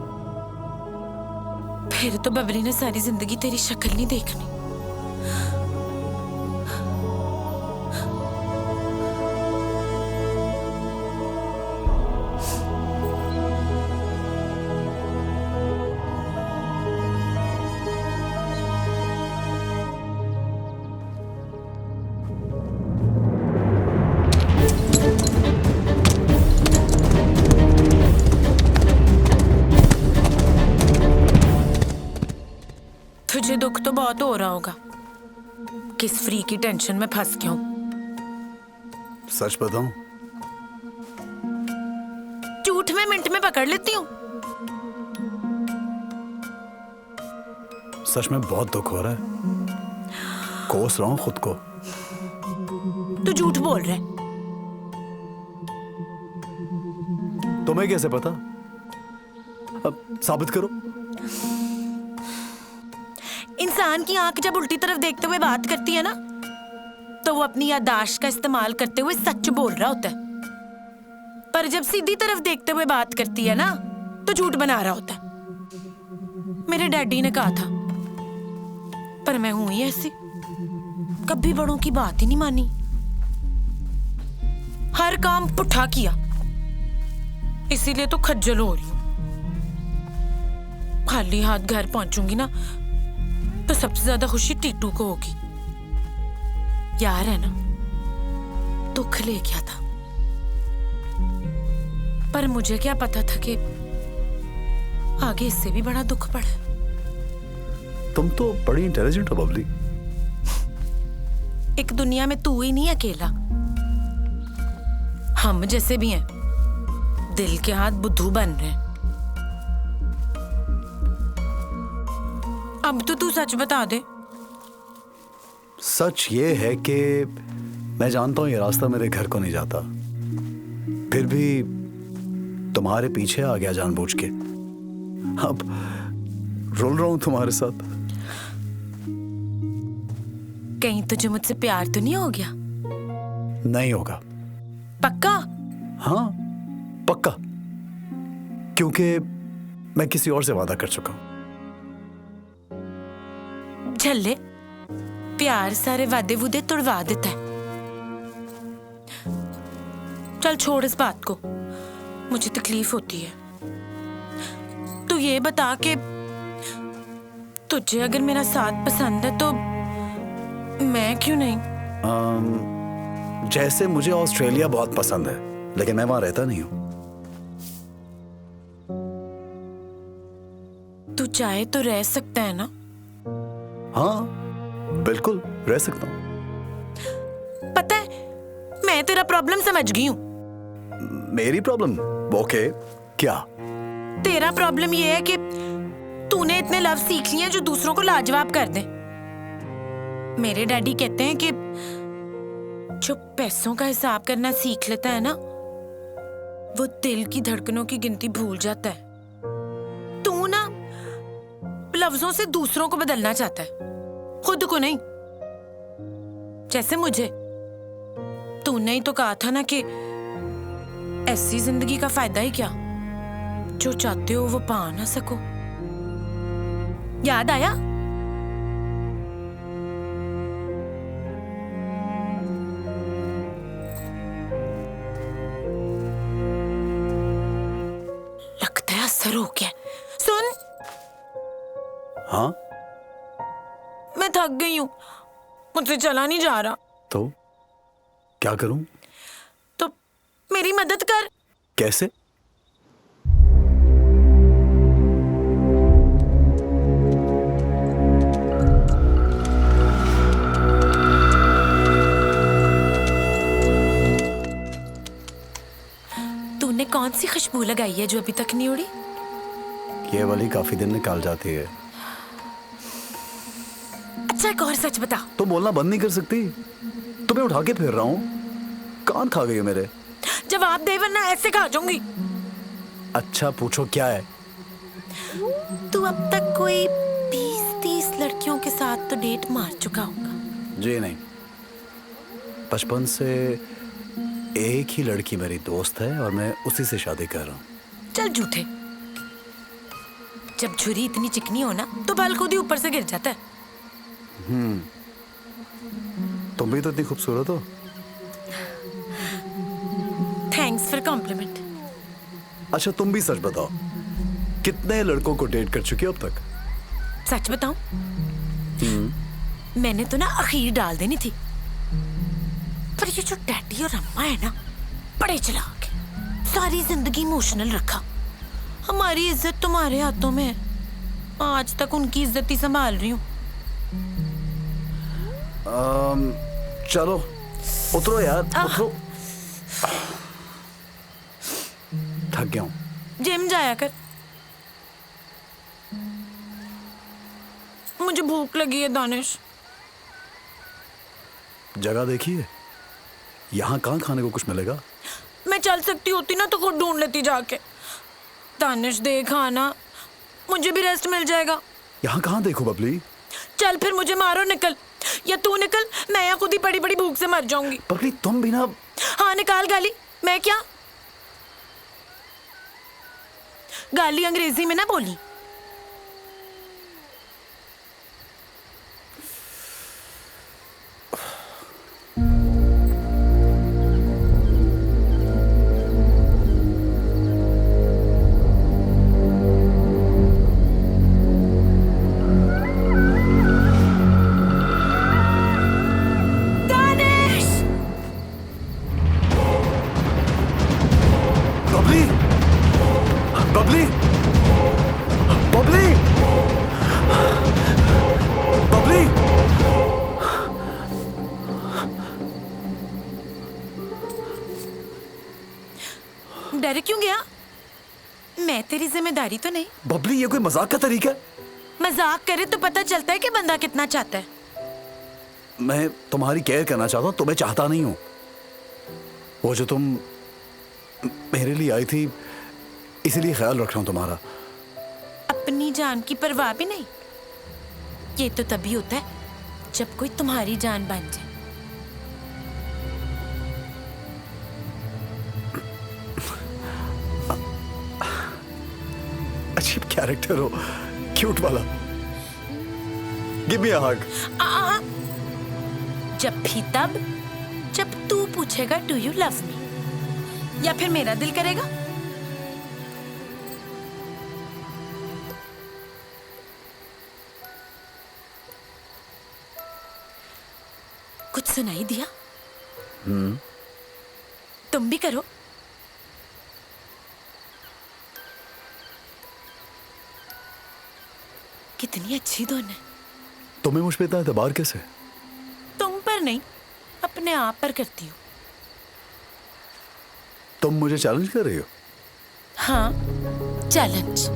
फिर तो बबली ने सारी जिंदगी तेरी शक्ल नहीं देखनी। तुझे दुख तो बहुत हो रहा होगा, किस फ्री की टेंशन में फंस गया हूं। सच बताऊं? झूठ में मिनट में पकड़ लेती हूँ। सच में बहुत दुख हो रहा है, कोस रहा हूं खुद को। तू झूठ बोल रहा है। तुम्हें कैसे पता? अब साबित करो। इंसान की आंख जब उल्टी तरफ देखते हुए बात करती है ना, तो वो अपनी याददाश्त का इस्तेमाल करते हुए सच बोल रहा होता है, पर जब सीधी तरफ देखते हुए बात करती है ना, तो झूठ बना रहा होता है। मेरे डैडी ने कहा था, पर मैं हूं ही ऐसी, कभी बड़ों की बात ही नहीं मानी, हर काम पुठा किया, इसीलिए तो खज्जल हो रही हूं। खाली हाथ घर पहुंचूंगी ना, तो सबसे ज्यादा खुशी टीटू को होगी। यार है ना, दुख ले गया था, पर मुझे क्या पता था कि आगे इससे भी बड़ा दुख पड़ा। तुम तो बड़ी इंटेलिजेंट हो बबली। एक दुनिया में तू ही नहीं अकेला, हम जैसे भी हैं, दिल के हाथ बुद्धू बन रहे हैं। अब तो तू सच बता दे। सच ये है कि मैं जानता हूं ये रास्ता मेरे घर को नहीं जाता, फिर भी तुम्हारे पीछे आ गया जानबूझ के। अब रोल रहा हूं तुम्हारे साथ। कहीं तुझे मुझसे प्यार तो नहीं हो गया? नहीं होगा। पक्का? हाँ पक्का, क्योंकि मैं किसी और से वादा कर चुका हूं। झल्ले, प्यार सारे वादे वुदे तोड़वा देता है। चल छोड़ इस बात को, मुझे तकलीफ होती है। तू ये बता कि तुझे अगर मेरा साथ पसंद है तो मैं क्यों नहीं? जैसे मुझे ऑस्ट्रेलिया बहुत पसंद है, लेकिन मैं वहां रहता नहीं हूं। तू चाहे तो रह सकता है ना? हाँ बिल्कुल रह सकता हूं। पता है, मैं तेरा प्रॉब्लम समझ गई हूं। मेरी प्रॉब्लम? ओके, क्या? तेरा प्रॉब्लम ये है कि तूने इतने लफ्ज सीख लिए हैं जो दूसरों को लाजवाब कर दे। मेरे डैडी कहते हैं कि जो पैसों का हिसाब करना सीख लेता है ना, वो दिल की धड़कनों की गिनती भूल जाता है। तू ना लफ्जों से दूसरों को बदलना चाहता है, खुद को नहीं। जैसे मुझे तूने ही तो कहा था ना कि ऐसी जिंदगी का फायदा ही क्या, जो चाहते हो वो पा ना सको। याद आया? लगता है असर हो गया। सुन। हाँ? मैं थक गई हूं, मुझसे चला नहीं जा रहा। तो क्या करूं? तो मेरी मदद कर। कैसे? तूने कौन सी खुशबू लगाई है जो अभी तक नहीं उड़ी? ये वाली काफी दिन निकाल जाती है। अच्छा एक और सच बता। तो बोलना बंद नहीं कर सकती? तुम्हें उठा के फिर रहा हूं, कान खा गई है मेरे। जवाब दे वरना ऐसे खा जाऊंगी। अच्छा पूछो क्या है? तू अब तक कोई 20-30 लड़कियों के साथ तो डेट मार चुका होगा? जी नहीं, बचपन से एक ही लड़की मेरी दोस्त है और मैं उसी से शादी कर रहा हूँ। चल झूठे। जब छुरी इतनी चिकनी हो ना तो बाल खुद ही ऊपर से गिर जाता है। तुम भी तो इतनी खूबसूरत हो। Thanks for compliment. अच्छा तुम भी सच बताओ, कितने लड़कों को डेट कर चुकी हो अब तक? सच बताऊं? मैंने तो ना अखीर डाल देनी थी, पर ये जो डैडी और अम्मा है ना, बड़े चालाक हैं। सारी जिंदगी इमोशनल रखा। हमारी इज्जत तुम्हारे हाथों में है। आज तक उनकी इज्जत ही संभाल रही हूँ। चलो उतरो यार, उतरो। थक गया हूँ। जिम जाया कर। मुझे भूख लगी है दानिश। जगह देखिए, यहाँ कहाँ खाने को कुछ मिलेगा? मैं चल सकती होती ना तो खुद ढूंढ लेती जाके। दानिश दे खाना, मुझे भी रेस्ट मिल जाएगा। यहाँ कहाँ देखो बबली? चल फिर मुझे मारो, निकल। या तू निकल, मैं यहाँ खुद ही बड़ी बड़ी भूख से मर जाऊंगी। बबली तुम भी ना। हाँ निकाल गाली। मैं क्या गाली अंग्रेजी में ना बोली। डर क्यों गया? मैं तेरी जिम्मेदारी तो नहीं। बबली, ये कोई मजाक का तरीका है? मजाक करे तो पता चलता है कि बंदा कितना चाहता है। मैं तुम्हारी केयर करना चाहता हूँ, तुम्हें चाहता नहीं हूँ। वो जो तुम मेरे लिए आई थी, इसीलिए ख्याल रख रहा हूँ तुम्हारा। अपनी जान की परवाह भी नहीं? ये तो तभी होता है जब कोई तुम्हारी जान बन जाए। अजीब कैरेक्टर हो, क्यूट वाला। गिव मी अ हग। जब भी तब जब तू पूछेगा डू यू लव मी, या फिर मेरा दिल करेगा। कुछ सुनाई दिया? तुम भी करो। कितनी अच्छी धुन है। तुम्हें मुझ पे इतना एतबार कैसे? तुम पर नहीं, अपने आप पर करती हूँ। तुम मुझे चैलेंज कर रही हो? हाँ, चैलेंज।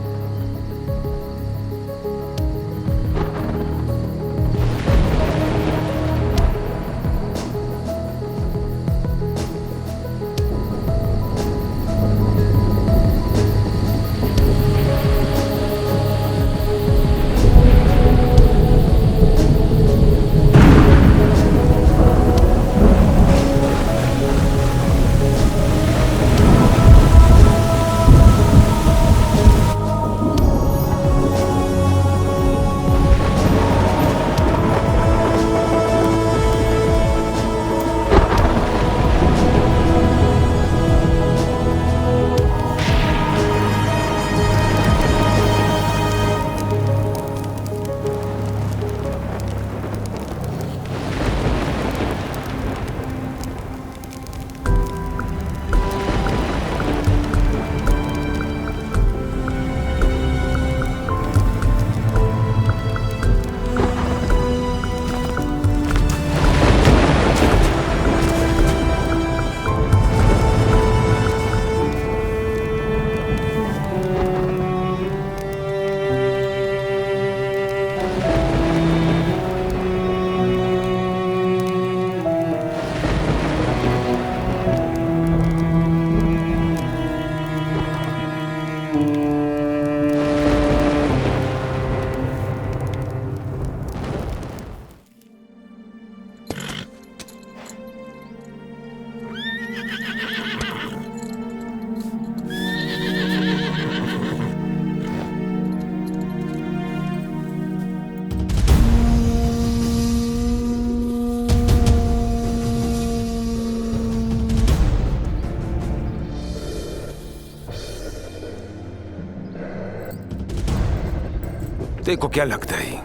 देखो क्या लगता है,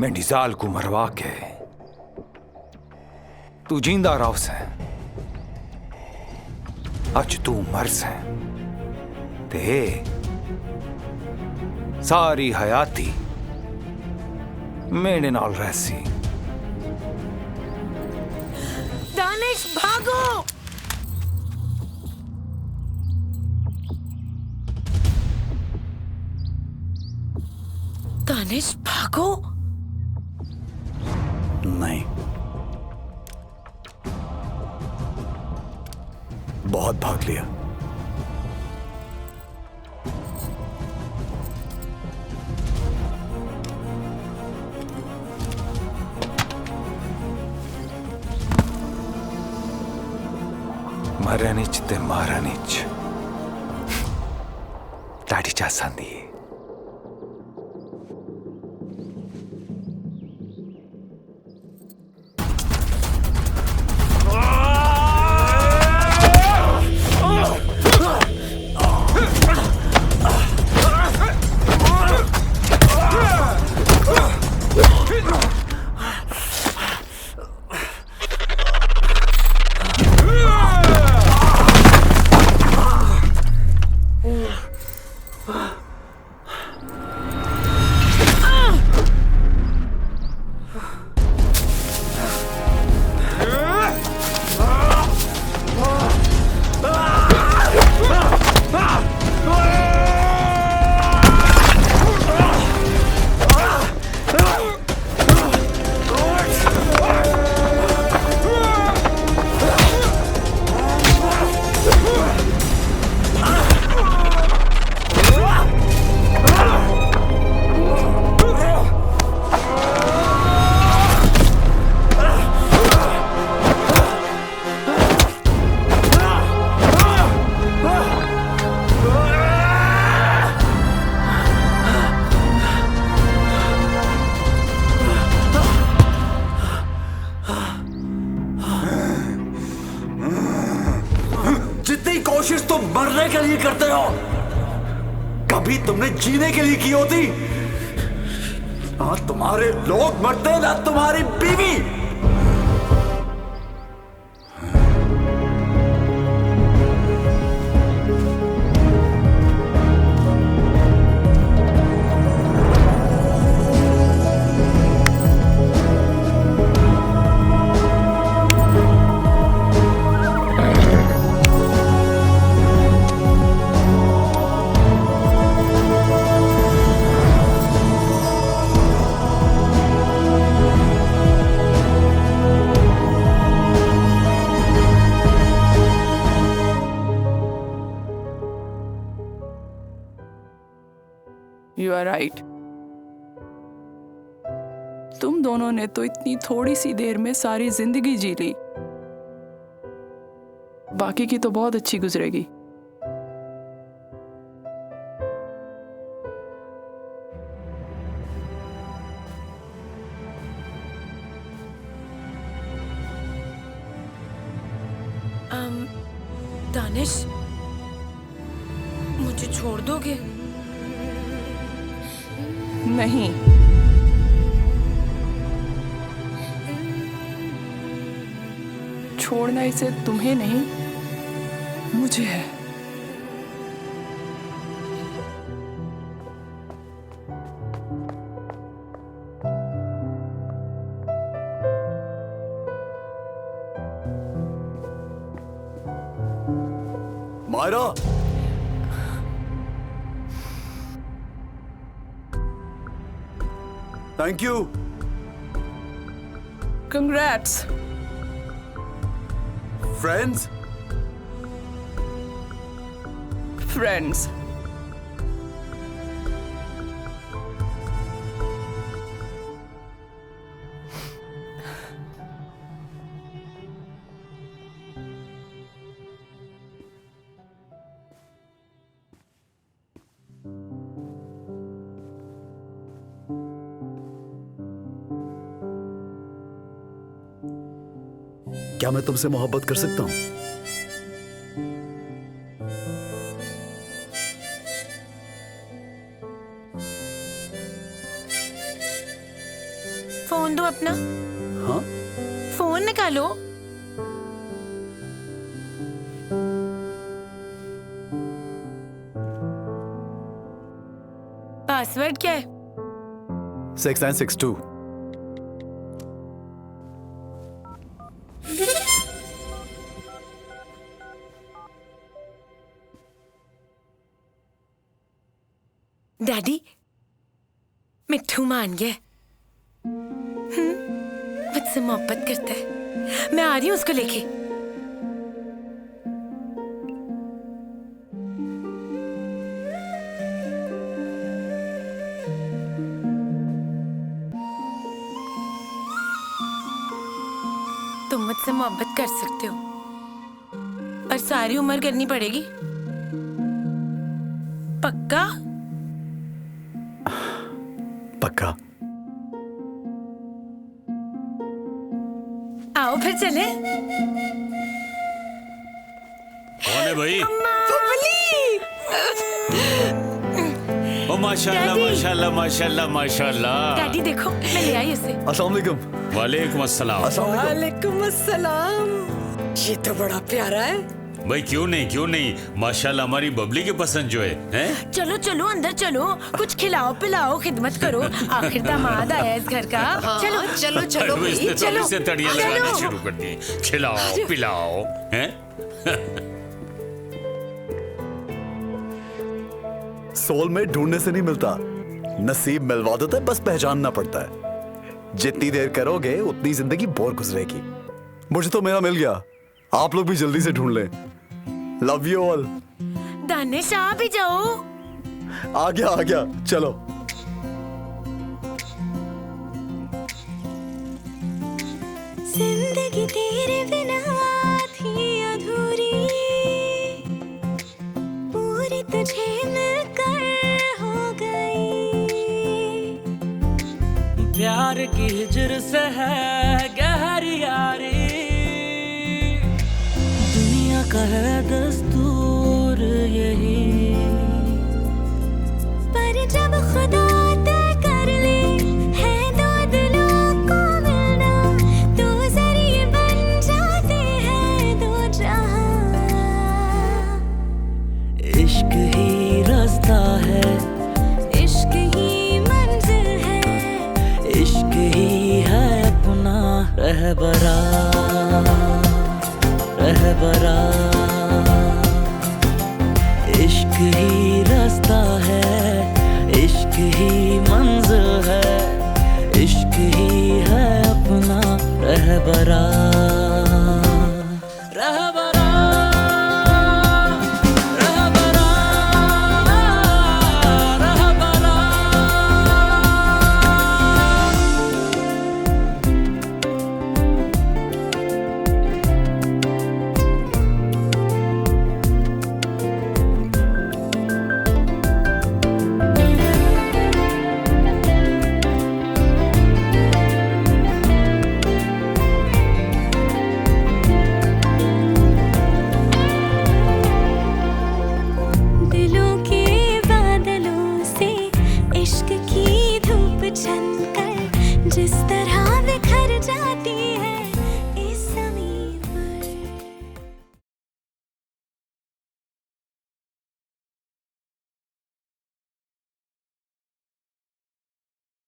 मैं निजाल को मरवा के तू जिंदा रहो से, आज तू मर से ते सारी हयाती मेरे नाल रहसी। दानिश भागो। दानिश भागो। नहीं, बहुत भाग लिया। मरनिच ते मारनिच ताड़ी चा संदी। भी तुमने जीने के लिए की होती। ना तुम्हारे लोग मरते, ना तुम्हारी बीवी। You are right. तुम दोनों ने तो इतनी थोड़ी सी देर में सारी जिंदगी जी ली, बाकी की तो बहुत अच्छी गुजरेगी। दानिश, मुझे छोड़ दोगे? नहीं, छोड़ना इसे तुम्हें नहीं, मुझे है। Myra, thank you. Congrats. Friends? Friends. क्या मैं तुमसे मोहब्बत कर सकता हूं? फोन दो अपना। हाँ? फोन निकालो। पासवर्ड क्या है? 6962। डैडी, मिट्ठू मान गया। मुझसे मोहब्बत करता है। मैं आ रही हूँ उसको लेके। तुम मुझसे मोहब्बत कर सकते हो, पर सारी उम्र करनी पड़ेगी। पक्का? पक्का। आओ फिर चले। कौन है भाई? ओ माशाल्लाह माशाल्लाह माशाल्लाह माशाल्लाह। डैडी देखो, मैं ले आई उसे। अस्सलाम वालेकुम। वालेकुम अस्सलाम। वालेकुम अस्सलाम। ये तो बड़ा प्यारा है। भाई क्यों नहीं माशाल्लाह हमारी बबली के पसंद जो है, हैं? चलो चलो अंदर चलो, कुछ खिलाओ पिलाओ, खिदमत करो। आखिर दामाद आया इस घर का। चलो चलो चलो अरे इसने तो चलो इससे तड़ियां लगाना शुरू कर दी। खिलाओ पिलाओ, हैं? सोलमेट ढूंढने से नहीं मिलता, नसीब मिलवा देता है, बस पहचानना पड़ता है। जितनी देर करोगे उतनी जिंदगी बोर गुजरेगी। मुझे तो मेरा मिल गया, आप लोग भी जल्दी से ढूंढ लें। Love you all. दानिश आ भी जाओ। आ गया चलो। जिंदगी तेरे बिना थी अधूरी, पूरी तुझे मिलकर हो गई। प्यार की हिजर से है गहरी यारी, दुनिया का है दस्तूर यही। खुदा तय कर ले है दो दिलों को मिलना, तो जरिए बन जाते हैं दो जहां। इश्क ही रास्ता है, इश्क ही मंजिल है, इश्क ही है अपना रहबरा, रहबरा। इश्क ही रास्ता है, इश्क ही मंजिल है, इश्क ही है अपना रहबरा, रहबरा, रहबरा, रहबरा। दिलों के बादलों से इश्क की धूप छनकर जिस तरह